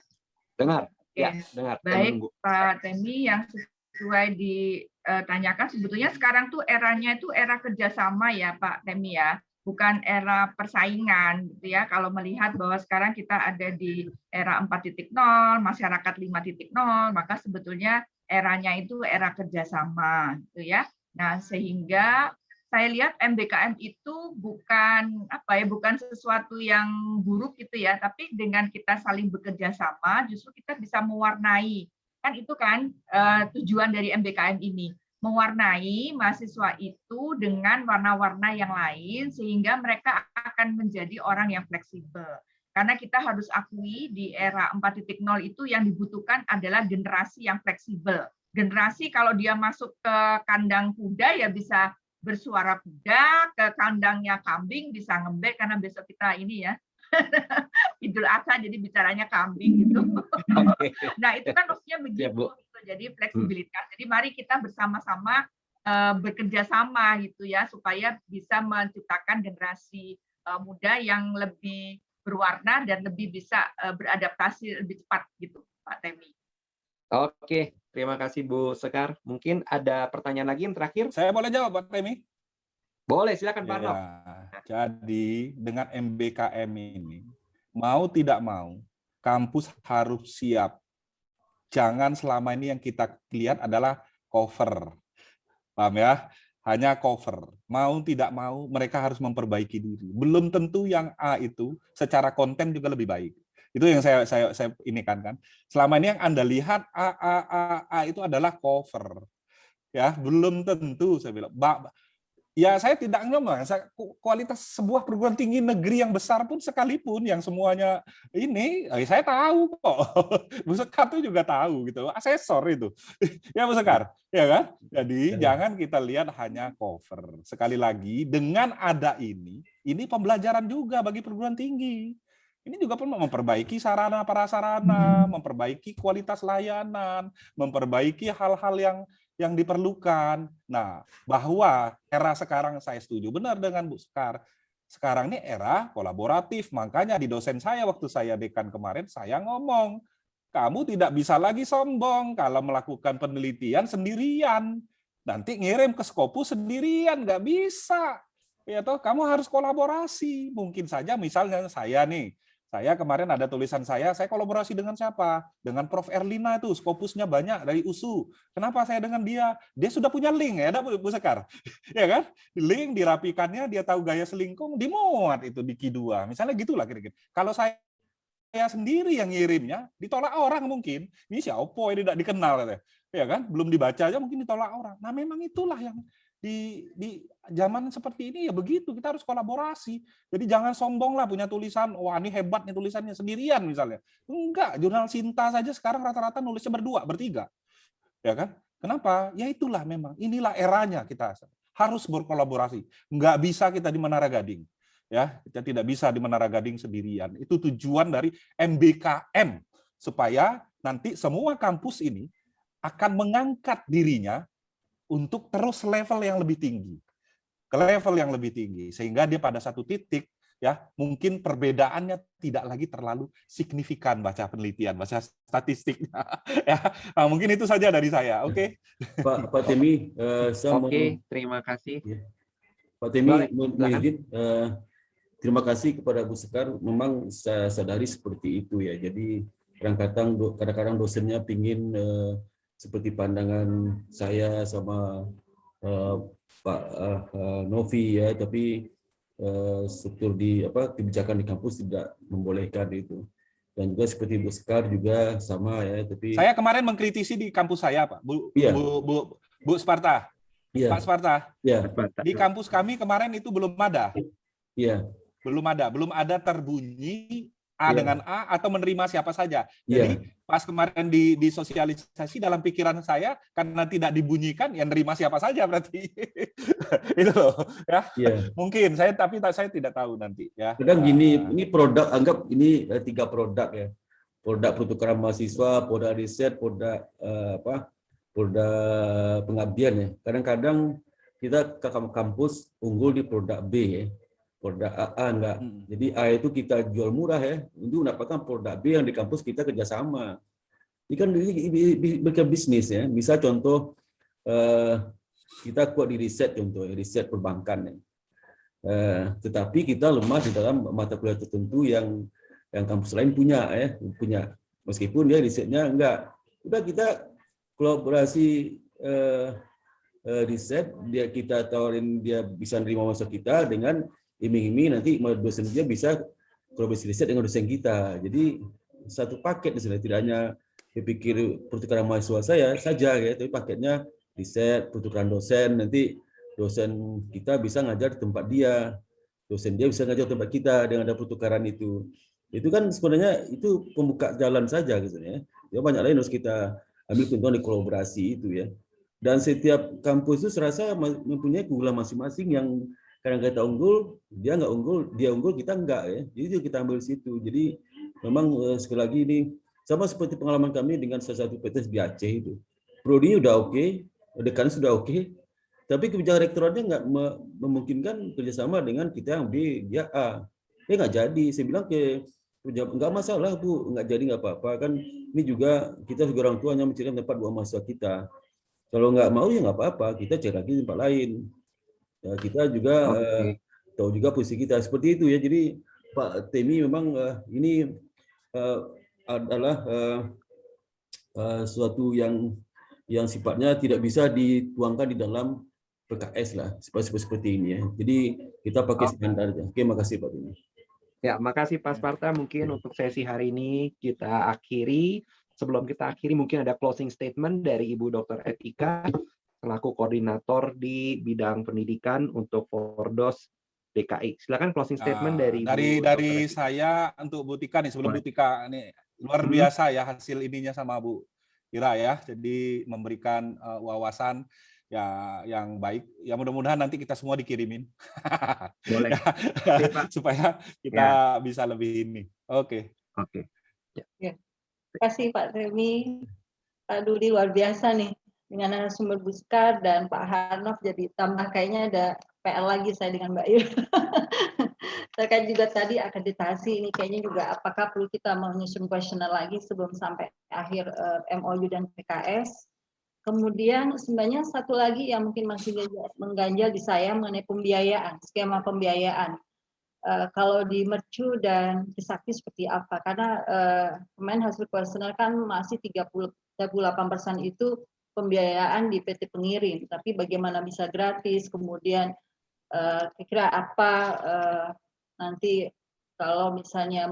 Dengar, Oke. ya, dengar. Baik, Pak Temi, yang sesuai ditanyakan, sebetulnya sekarang tuh eranya itu era kerjasama ya Pak Temi ya, bukan era persaingan gitu ya. Kalau melihat bahwa sekarang kita ada di era 4.0, masyarakat 5.0, maka sebetulnya eranya itu era kerjasama gitu ya. Nah, sehingga saya lihat MBKM itu bukan bukan sesuatu yang buruk gitu ya, tapi dengan kita saling bekerja sama justru kita bisa mewarnai. Kan itu kan tujuan dari MBKM ini, mewarnai mahasiswa itu dengan warna-warna yang lain sehingga mereka akan menjadi orang yang fleksibel. Karena kita harus akui di era 4.0 itu yang dibutuhkan adalah generasi yang fleksibel. Generasi kalau dia masuk ke kandang kuda ya bisa bersuara kuda, ke kandangnya kambing bisa ngembek karena besok kita ini ya Idul Adha jadi bicaranya kambing gitu. Nah itu kan maksudnya begitu, gitu. Jadi fleksibilitas. Jadi mari kita bersama-sama bekerja sama gitu ya supaya bisa menciptakan generasi muda yang lebih berwarna dan lebih bisa beradaptasi lebih cepat gitu, Pak Temi. Oke, terima kasih Bu Sekar. Mungkin ada pertanyaan lagi yang terakhir? Saya boleh jawab, Pak Temi? Boleh, silakan Pak Arnold. Jadi dengan MBKM ini, mau tidak mau, kampus harus siap. Jangan selama ini yang kita lihat adalah cover. Paham ya? Hanya cover. Mau tidak mau, mereka harus memperbaiki diri. Belum tentu yang A itu secara konten juga lebih baik. Itu yang saya ini kan. Selama ini yang Anda lihat A itu adalah cover. Ya, belum tentu saya bilang. Ya, saya tidak ngomong. Kualitas sebuah perguruan tinggi negeri yang besar pun sekalipun yang semuanya ini, saya tahu kok. Bu Sekar itu juga tahu gitu. Asesor itu. Ya Bu Sekar, ya kan? Jadi jangan kita lihat hanya cover. Sekali lagi, dengan ada ini pembelajaran juga bagi perguruan tinggi. Ini juga perlu memperbaiki sarana prasarana, memperbaiki kualitas layanan, memperbaiki hal-hal yang diperlukan. Nah, bahwa era sekarang saya setuju benar dengan Bu Sekar. Sekarang ini era kolaboratif. Makanya di dosen saya waktu saya dekan kemarin, saya ngomong, kamu tidak bisa lagi sombong kalau melakukan penelitian sendirian. Nanti ngirim ke Scopus sendirian, nggak bisa. Ya toh, kamu harus kolaborasi. Mungkin saja misalnya saya kemarin ada tulisan saya kolaborasi dengan siapa? Dengan Prof. Erlina itu, Scopusnya banyak dari USU. Kenapa saya dengan dia? Dia sudah punya link, ya Bu Sekar? Ya kan? Link dirapikannya, dia tahu gaya selingkung, dimuat itu di Q2. Misalnya gitulah kira-kira. Kalau saya sendiri yang ngirimnya, ditolak orang mungkin. Ini siapa ini tidak dikenal, katanya. Ya kan? Belum dibaca aja mungkin ditolak orang. Nah memang itulah yang di zaman seperti ini ya begitu, kita harus kolaborasi. Jadi jangan sombong lah punya tulisan, wah ini hebat nih tulisannya sendirian misalnya. Enggak, jurnal Sinta saja sekarang rata-rata nulisnya berdua, bertiga. Ya kan? Kenapa? Ya itulah memang, inilah eranya kita harus berkolaborasi. Enggak bisa kita di Menara Gading. Ya, kita tidak bisa di Menara Gading sendirian. Itu tujuan dari MBKM supaya nanti semua kampus ini akan mengangkat dirinya untuk terus level yang lebih tinggi, ke level yang lebih tinggi, sehingga dia pada satu titik ya mungkin perbedaannya tidak lagi terlalu signifikan baca penelitian, baca statistiknya. Ya, nah, mungkin itu saja dari saya. Oke. Pak Temi, terima kasih. Pak Temi, terima kasih kepada Bu Sekar. Memang saya sadari seperti itu ya. Jadi kadang-kadang dosennya pingin seperti pandangan saya sama Pak Novi ya, tapi struktur kebijakan di kampus tidak membolehkan itu. Dan juga seperti Bu Sekar juga sama ya, tapi saya kemarin mengkritisi di kampus saya, Pak, Bu Sparta. Iya. Pak Sparta. Iya. Di kampus kami kemarin itu belum ada. Iya. Belum ada terbunyi A dengan A atau menerima siapa saja. Jadi pas kemarin di sosialisasi dalam pikiran saya karena tidak dibunyikan yang nerima siapa saja berarti. Itu loh ya. Mungkin tapi saya tidak tahu nanti ya. Kadang gini, ini produk, anggap ini 3 produk ya. produk pertukaran mahasiswa, produk riset, produk produk pengabdian ya. Kadang-kadang kita ke kampus unggul di produk B ya. Produk AA enggak. Jadi A itu kita jual murah ya. Untuk mendapatkan produk B yang di kampus kita kerjasama. Ini kan bukan bisnis ya. Bisa contoh kita kuat di riset contoh, riset perbankan ya. Tetapi kita lemah di dalam mata kuliah tertentu yang kampus lain punya ya, meskipun dia risetnya enggak. Udah kita kolaborasi riset, kita tawarin dia bisa nerima masuk kita dengan iming-iming nanti dosen dia bisa kolaborasi riset dengan dosen kita. Jadi satu paket misalnya, tidak hanya dipikir pertukaran mahasiswa saya saja ya, tapi paketnya riset, pertukaran dosen, nanti dosen kita bisa ngajar di tempat dia, dosen dia bisa ngajar di tempat kita dengan ada pertukaran itu. Itu kan sebenarnya itu pembuka jalan saja gitu ya. Ya banyak lain harus kita ambil contoh di kolaborasi itu ya. Dan setiap kampus itu serasa mempunyai keunggulan masing-masing yang kadang kita unggul, dia nggak unggul, dia unggul, kita enggak ya. Jadi kita ambil situ. Jadi memang sekali lagi ini sama seperti pengalaman kami dengan salah satu PTS di Aceh itu. Prodi udah oke, dekan sudah oke, tapi kebijakan rektoratnya nggak memungkinkan kerjasama dengan kita yang B, dia A. Dia nggak jadi. Saya bilang nggak masalah Bu, nggak jadi nggak apa-apa. Kan ini juga kita sebagai orang tua hanya mencari tempat buat mahasiswa kita. Kalau nggak mau ya nggak apa-apa, kita cari lagi tempat lain. Ya, kita juga tahu juga posisi kita seperti itu ya. Jadi Pak Temi memang ini adalah suatu yang sifatnya tidak bisa dituangkan di dalam PKS lah, seperti ini ya. Jadi kita pakai standar aja. Oke, makasih Pak Temi. Ya, makasih Pak Sparta. Mungkin untuk sesi hari ini kita akhiri. Sebelum kita akhiri, mungkin ada closing statement dari Ibu Dr. Etika, selaku koordinator di bidang pendidikan untuk Fordos DKI. Silakan closing statement dari dari saya untuk Bu Tika nih, sebelum Bu Tika nih, luar biasa ya hasil ininya sama Bu Ira ya. Jadi memberikan wawasan ya yang baik. Ya mudah-mudahan nanti kita semua dikirimin. Boleh. Supaya kita bisa lebih ini. Oke. Ya. Terima kasih Pak Temi, Pak Dudi, luar biasa nih dengan narasumber Buskar dan Pak Harnov, jadi tambah kayaknya ada PR lagi saya dengan Mbak Ir. Terkait juga tadi akreditasi ini kayaknya juga apakah perlu kita menyusun kuesioner lagi sebelum sampai akhir MOU dan PKS. Kemudian sebenarnya satu lagi yang mungkin masih mengganjal di saya mengenai pembiayaan, skema pembiayaan. Kalau di Mercu dan Trisakti seperti apa? Karena kemarin hasil kuesioner kan masih 38% itu pembiayaan di PT pengirim, tapi bagaimana bisa gratis? Kemudian kira-kira apa nanti kalau misalnya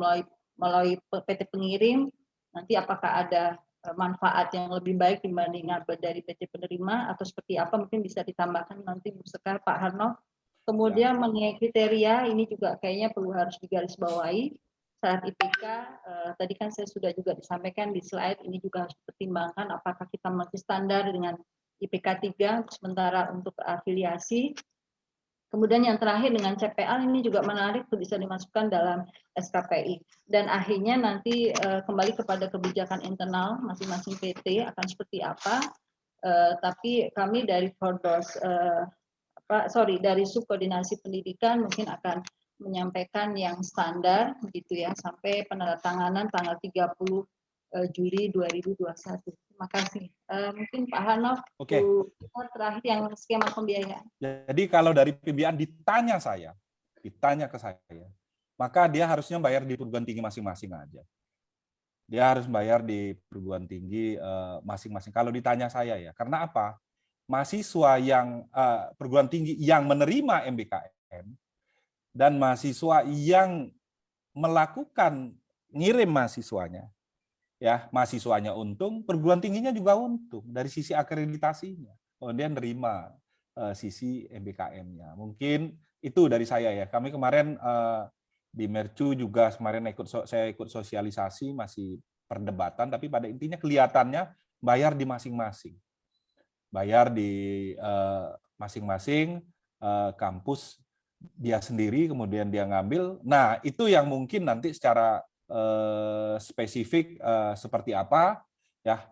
melalui PT pengirim, nanti apakah ada manfaat yang lebih baik dibanding dari PT penerima atau seperti apa? Mungkin bisa ditambahkan nanti Bu Sekar, Pak Harno. Kemudian mengenai kriteria ini juga kayaknya perlu harus digarisbawahi. Syarat IPK tadi kan saya sudah juga disampaikan di slide, ini juga harus dipertimbangkan apakah kita masih standar dengan IPK 3 sementara untuk afiliasi. Kemudian yang terakhir dengan CPL ini juga menarik untuk bisa dimasukkan dalam SKPI. Dan akhirnya nanti kembali kepada kebijakan internal masing-masing PT akan seperti apa. Tapi kami dari Fordos dari subkoordinasi pendidikan mungkin akan menyampaikan yang standar begitu ya sampai penandatanganan tanggal 30 Juli 2021. Terima kasih. Mungkin Pak Hanov terakhir yang skema pembiayaan. Jadi kalau dari pembiayaan ditanya ke saya, maka dia harusnya bayar di perguruan tinggi masing-masing aja. Dia harus bayar di perguruan tinggi masing-masing. Kalau ditanya saya ya, karena apa? Mahasiswa yang perguruan tinggi yang menerima MBKM dan mahasiswa yang melakukan ngirim mahasiswanya, ya mahasiswanya untung, perguruan tingginya juga untung dari sisi akreditasinya. Kemudian nerima sisi MBKM-nya. Mungkin itu dari saya ya. Kami kemarin di Mercu juga kemarin saya ikut sosialisasi, masih perdebatan, tapi pada intinya kelihatannya bayar di masing-masing. Bayar di masing-masing kampus dia sendiri, kemudian dia ngambil. Nah, itu yang mungkin nanti secara spesifik seperti apa, ya.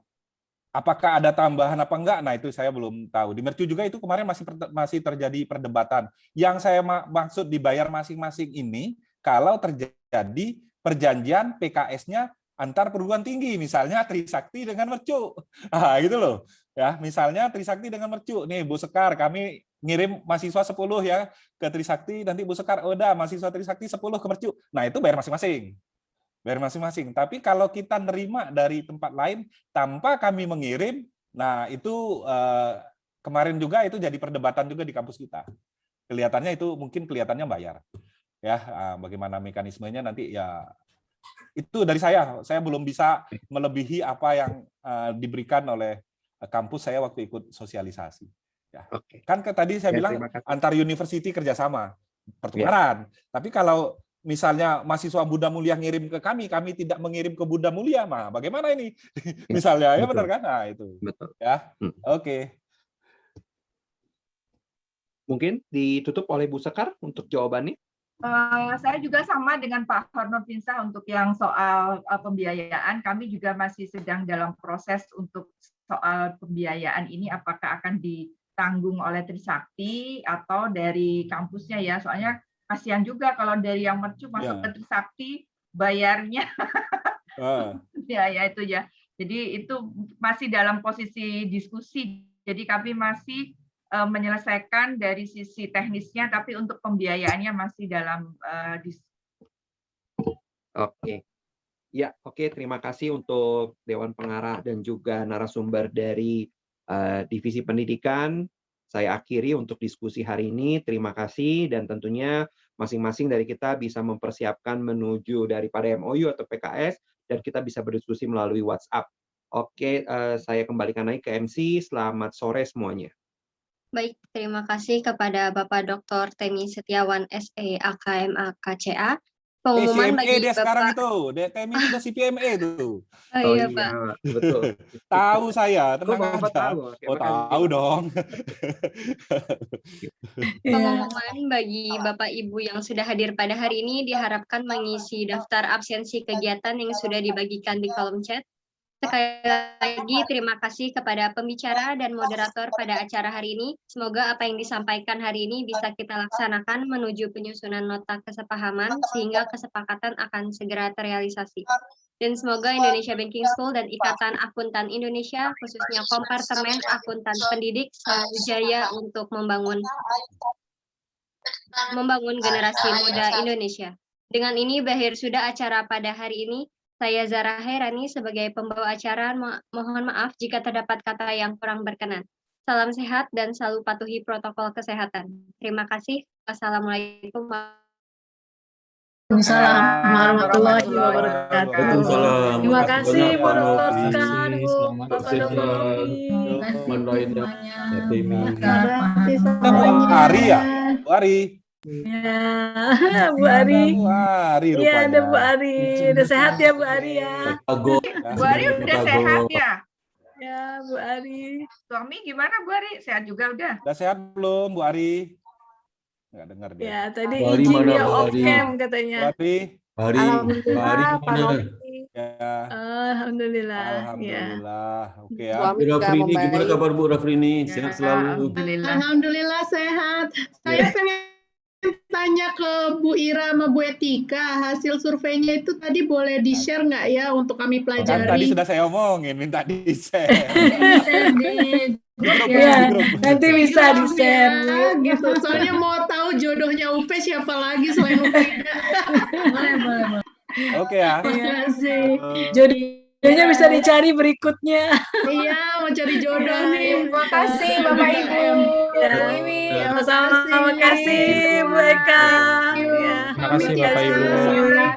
Apakah ada tambahan apa enggak? Nah, itu saya belum tahu. Di Mercu juga itu kemarin masih terjadi perdebatan. Yang saya maksud dibayar masing-masing ini kalau terjadi perjanjian PKS-nya antar perguruan tinggi, misalnya Trisakti dengan Mercu. Ah, gitu loh. Ya, misalnya Trisakti dengan Mercu. Nih, Bu Sekar, kami ngirim mahasiswa 10 ya ke Trisakti, nanti Bu Sekar, udah mahasiswa Trisakti 10 ke Mercu. Nah, itu bayar masing-masing. Bayar masing-masing. Tapi kalau kita nerima dari tempat lain tanpa kami mengirim, nah itu kemarin juga itu jadi perdebatan juga di kampus kita. Kelihatannya itu mungkin kelihatannya bayar. Ya, bagaimana mekanismenya nanti ya itu dari saya. Saya belum bisa melebihi apa yang diberikan oleh kampus saya waktu ikut sosialisasi. Ya. Kan tadi saya bilang antar university kerjasama, pertukaran. Tapi kalau misalnya mahasiswa Buddha Mulia ngirim ke kami tidak mengirim ke Buddha Mulia, mah bagaimana ini? Misalnya, ya benar kan? Nah, itu. Betul. Ya, oke. Mungkin ditutup oleh Bu Sekar untuk jawabannya. Saya juga sama dengan Pak Hornovinsah untuk yang soal pembiayaan. Kami juga masih sedang dalam proses untuk soal pembiayaan ini, apakah akan ditanggung oleh Trisakti atau dari kampusnya ya. Soalnya kasihan juga kalau dari yang Mercu masuk ke Trisakti bayarnya ya itu ya. Jadi itu masih dalam posisi diskusi. Jadi kami masih menyelesaikan dari sisi teknisnya, tapi untuk pembiayaannya masih dalam diskusi. Oke. Ya, oke. Terima kasih untuk Dewan Pengarah dan juga narasumber dari Divisi Pendidikan. Saya akhiri untuk diskusi hari ini. Terima kasih dan tentunya masing-masing dari kita bisa mempersiapkan menuju daripada MOU atau PKS dan kita bisa berdiskusi melalui WhatsApp. Oke, saya kembalikan lagi ke MC. Selamat sore semuanya. Baik, terima kasih kepada Bapak Dr. Temi Setiawan SE AKMA KCA. Pengumuman bagi dia Bapak sekarang itu, Temi itu CPMA itu. Oh iya, Pak. Betul. Tahu saya, tenang aja. Tahu? Tahu dong. Pengumuman bagi Bapak Ibu yang sudah hadir pada hari ini diharapkan mengisi daftar absensi kegiatan yang sudah dibagikan di kolom chat. Sekali lagi terima kasih kepada pembicara dan moderator pada acara hari ini. Semoga apa yang disampaikan hari ini bisa kita laksanakan menuju penyusunan nota kesepahaman sehingga kesepakatan akan segera terrealisasi. Dan semoga Indonesia Banking School dan Ikatan Akuntan Indonesia, khususnya Kompartemen Akuntan Pendidik, selalu jaya untuk membangun generasi muda Indonesia. Dengan ini berakhir sudah acara pada hari ini. Saya Zara Hairani sebagai pembawa acara, mohon maaf jika terdapat kata yang kurang berkenan. Salam sehat dan selalu patuhi protokol kesehatan. Terima kasih. Wassalamualaikum warahmatullahi wabarakatuh. Terima kasih Bu Dr. Sekar, Bu Bapak Dr. Bu Ari ya? Bu Ari. Ya, Bu Ari. Iya, ada Bu Ari. Udah sehat ya Bu Ari ya? Bu Ari udah sehat ya? Ya, Bu Ari. Suami gimana Bu Ari? Sehat juga udah? Udah sehat belum Bu Ari? Nggak dengar dia. Ya, tadi izinnya off-cam katanya. Alhamdulillah, Pak Novi. Ya. Alhamdulillah. Alhamdulillah. Oke ya. Bu Rafrini, gimana kabar Bu Rafrini? Sehat selalu. Alhamdulillah sehat. Saya pengen tanya ke Bu Ira sama Bu Etika, hasil surveinya itu tadi boleh di-share nggak ya untuk kami pelajari? Kan tadi sudah saya omongin, minta di-share. Ya, nanti bisa di-share. Gitu. Soalnya mau tahu jodohnya UP siapa lagi selain UP. Boleh. Oke ya. Terima kasih. Jodohnya bisa dicari berikutnya. Iya, mau cari jodoh nih. Terima kasih Bapak Ibu. Terima kasih Bu Eka. Terima kasih Bapak Ibu.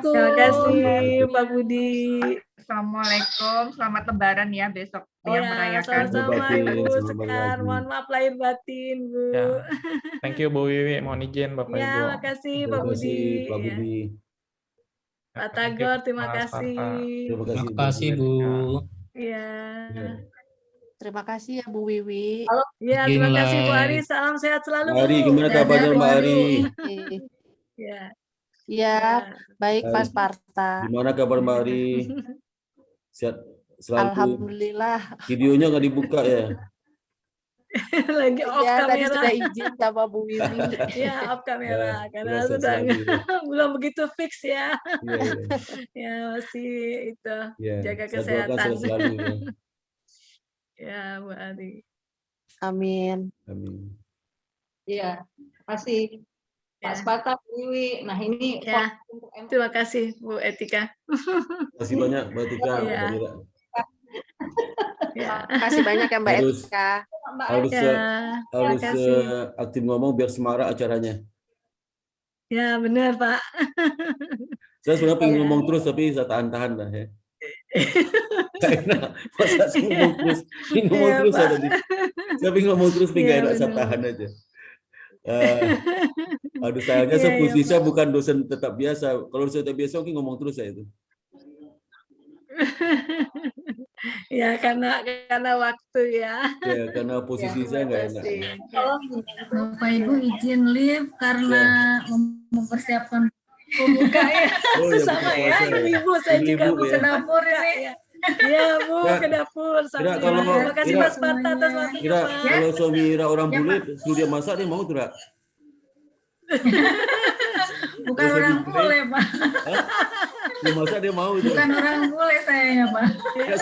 Terima kasih Pak Budi. Assalamualaikum, selamat Lebaran ya besok yang merayakan. Sama-sama Bu Sekar. Mohon maaf lahir batin Bu. Ya. Thank you Bu Wiwi. Mohon izin Bapak Ibu. Ya, makasih Pak Budi. Pak Tagor, terima kasih. Terima kasih Bu. Iya. Terima kasih ya Bu Wiwi. Ya, terima kasih Bu Ari. Salam sehat selalu. Ari, gimana kabarnya Mbak Ari? Ya. Ya, baik Pak Hai. Sparta. Gimana kabar Mbak Ari? Sehat selalu. Alhamdulillah. Videonya nggak dibuka ya? Lagi off Ya, tadi kamera. sudah izin sama Bu Wiwi. Ya, off kamera karena sehat sudah selalu ya. belum begitu fix ya. Iya, iya. Ya, masih itu Iya, jaga saya doakan kesehatan. sehat selalu ya. Ya, Bu Ari. Amin. Amin. Iya, kasih Pak Ya. Sparta, Bu Wiwi. Nah ini Ya, untuk terima kasih Bu Etika. Terima kasih banyak Mbak Tika. Iya. Mbak Mira. Ya. Makasih banyak ya Mbak Harus- Etika. Harus Ya, harus terima kasih. aktif ngomong biar semarak acaranya. Ya, benar Pak. Saya sebenarnya pengen Ya. ngomong terus tapi saya tahan-tahan lah ya. Gak enak. Masa saya ngomong terus. Ini ngomong Iya, terus saya Pak. tadi. Saya pengen ngomong terus tapi Iya, gak enak. Saya benar. tahan aja. Aduh sayangnya Iya, saya iya, posisinya Pak. bukan dosen tetap biasa. Kalau dosen tetap biasa mungkin ngomong terus saya itu. Ya, karena waktu ya. Ya karena posisi saya nggak enak. Terima Ya. kasih. Bapak Ibu izin live karena mempersiapkan Buka ya. Oh ya Sama buka ya, puasa ya. ibu saya juga Ibu-ibu Bu ya. ke dapur ini. Ya, Bu, Ya. ke dapur. Kira Sambil. kalau Terima kasih kira- Pak Sparta atas waktunya, Kira Pak. kalau suami Ira orang Ya, bule, Pak. suruh dia masak dia mau tuh, Ra? bukan Kalau orang suami bule, Pak. Hah? Dia masak dia mau itu. Bukan orang bule saya ya, Pak. Ya,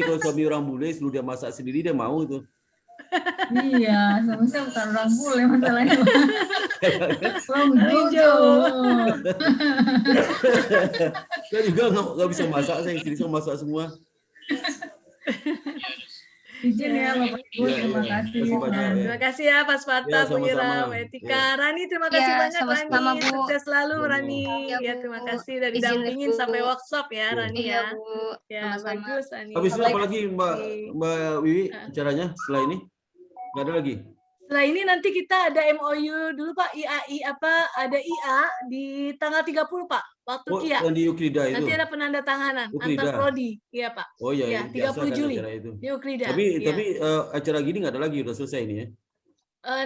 kalau suami orang bule suruh dia masak sendiri dia mau itu. Iya, saya bukan orang bule masalahnya. Orang Hijau. Jojo. Saya juga nggak bisa masak, saya istri saya masak semua. Izin ya Bapak Ibu, Iya, terima iya. kasih. Terima kasih banyak, ya. Terima kasih ya Pak Sparta, Ya, Bu Ira, sama-sama. Bu Etika. Ya. Rani, terima kasih Ya, banyak sama-sama, Rani. Bu. Sukses selalu Sama. Rani. Ya, Ya, Bu. terima kasih udah Izin, didampingin Bu. sampai workshop ya Rani Iya, ya. Bu. Ya, Sama-sama. bagus Rani. Habis itu apa lagi Mbak Wiwi Ah. acaranya setelah ini? Nggak ada lagi? Setelah ini nanti kita ada MOU dulu Pak, IAI apa, ada IA di tanggal 30 Pak, waktu Oh, KIA. yang di Yukrida itu. Nanti ada penandatanganan Ukrida. antar prodi. Iya Pak. Oh iya, Iya, biasa 30 kan Juli. acara itu. Di Ukrida. Tapi Iya. acara gini nggak ada lagi, udah selesai ini ya.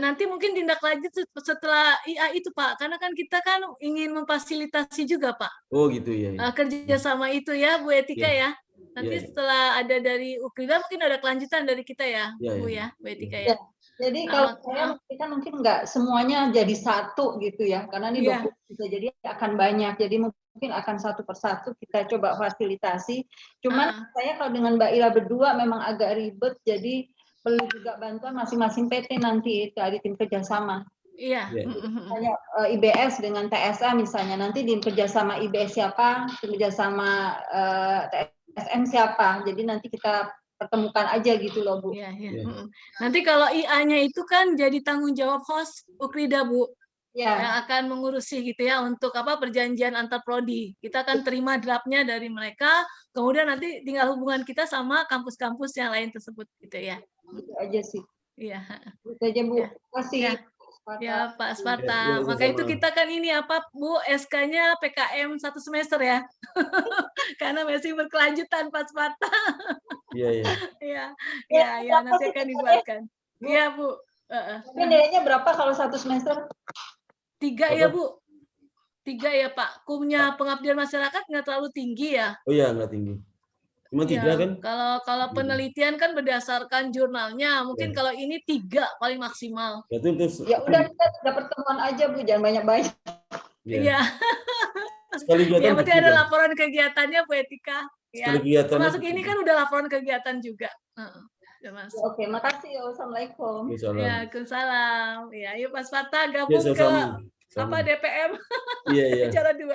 Nanti mungkin tindak lanjut setelah IA itu Pak, karena kan kita kan ingin memfasilitasi juga Pak. Oh gitu ya. Kerjasama itu ya Bu Etika Iya. ya. Nanti Iya, iya. setelah ada dari Ukrida mungkin ada kelanjutan dari kita ya, Iya, Bu iya. ya, Bu Etika Ya, ya. jadi kalau saya kita mungkin nggak semuanya jadi satu gitu ya, karena ini Iya. dokumen bisa jadi akan banyak, jadi mungkin akan satu persatu kita coba fasilitasi. Cuman saya kalau dengan Mbak Ira berdua memang agak ribet, jadi perlu juga bantuan masing-masing PT nanti dari tim kerjasama. Iya. Iya. Misalnya IBS dengan TSA misalnya, nanti tim kerjasama IBS siapa, tim kerjasama TSM siapa, jadi nanti kita pertemukan aja gitu loh Bu. Iya, iya. Iya. Nanti kalau IA-nya itu kan jadi tanggung jawab host Ukrida Bu. Ya. Yang akan mengurusi gitu ya untuk apa perjanjian antar prodi. Kita akan terima draftnya dari mereka, kemudian nanti tinggal hubungan kita sama kampus-kampus yang lain tersebut gitu ya. Gitu aja sih. Iya. Itu aja Bu. Terima kasih. Ya. Ya Pak Sparta, Ya, maka itu sama-sama. kita kan ini apa Bu, SK-nya PKM 1 semester ya. Karena masih berkelanjutan Pak Sparta. Iya, iya. Iya, iya, ya, nanti akan dibuatkan. Iya Bu. Tapi nilainya berapa kalau 1 semester? 3 ya Bu. 3 ya Pak. Kumnya pengabdian masyarakat nggak terlalu tinggi ya. Oh iya, nggak tinggi. Cuma 3 Iya, kan? Kalau penelitian kan berdasarkan jurnalnya, mungkin Ya. kalau ini 3 paling maksimal. Ya, terus Ya udah kita sudah pertemuan aja Bu, jangan banyak-banyak. Iya. Iya. Sekali kegiatan Yang penting ada ketiga. laporan kegiatannya Bu Etika. Ya. Sekali kegiatan Termasuk ketiga. ini kan udah laporan kegiatan juga. Udah masuk. Oke, makasih ya. Wassalamualaikum. Waalaikumsalam. Ya, Waalaikumsalam. Ya, yuk Pak Sparta Ya, gabung ke sama-sama. apa DPM Iya, iya. bicara 2.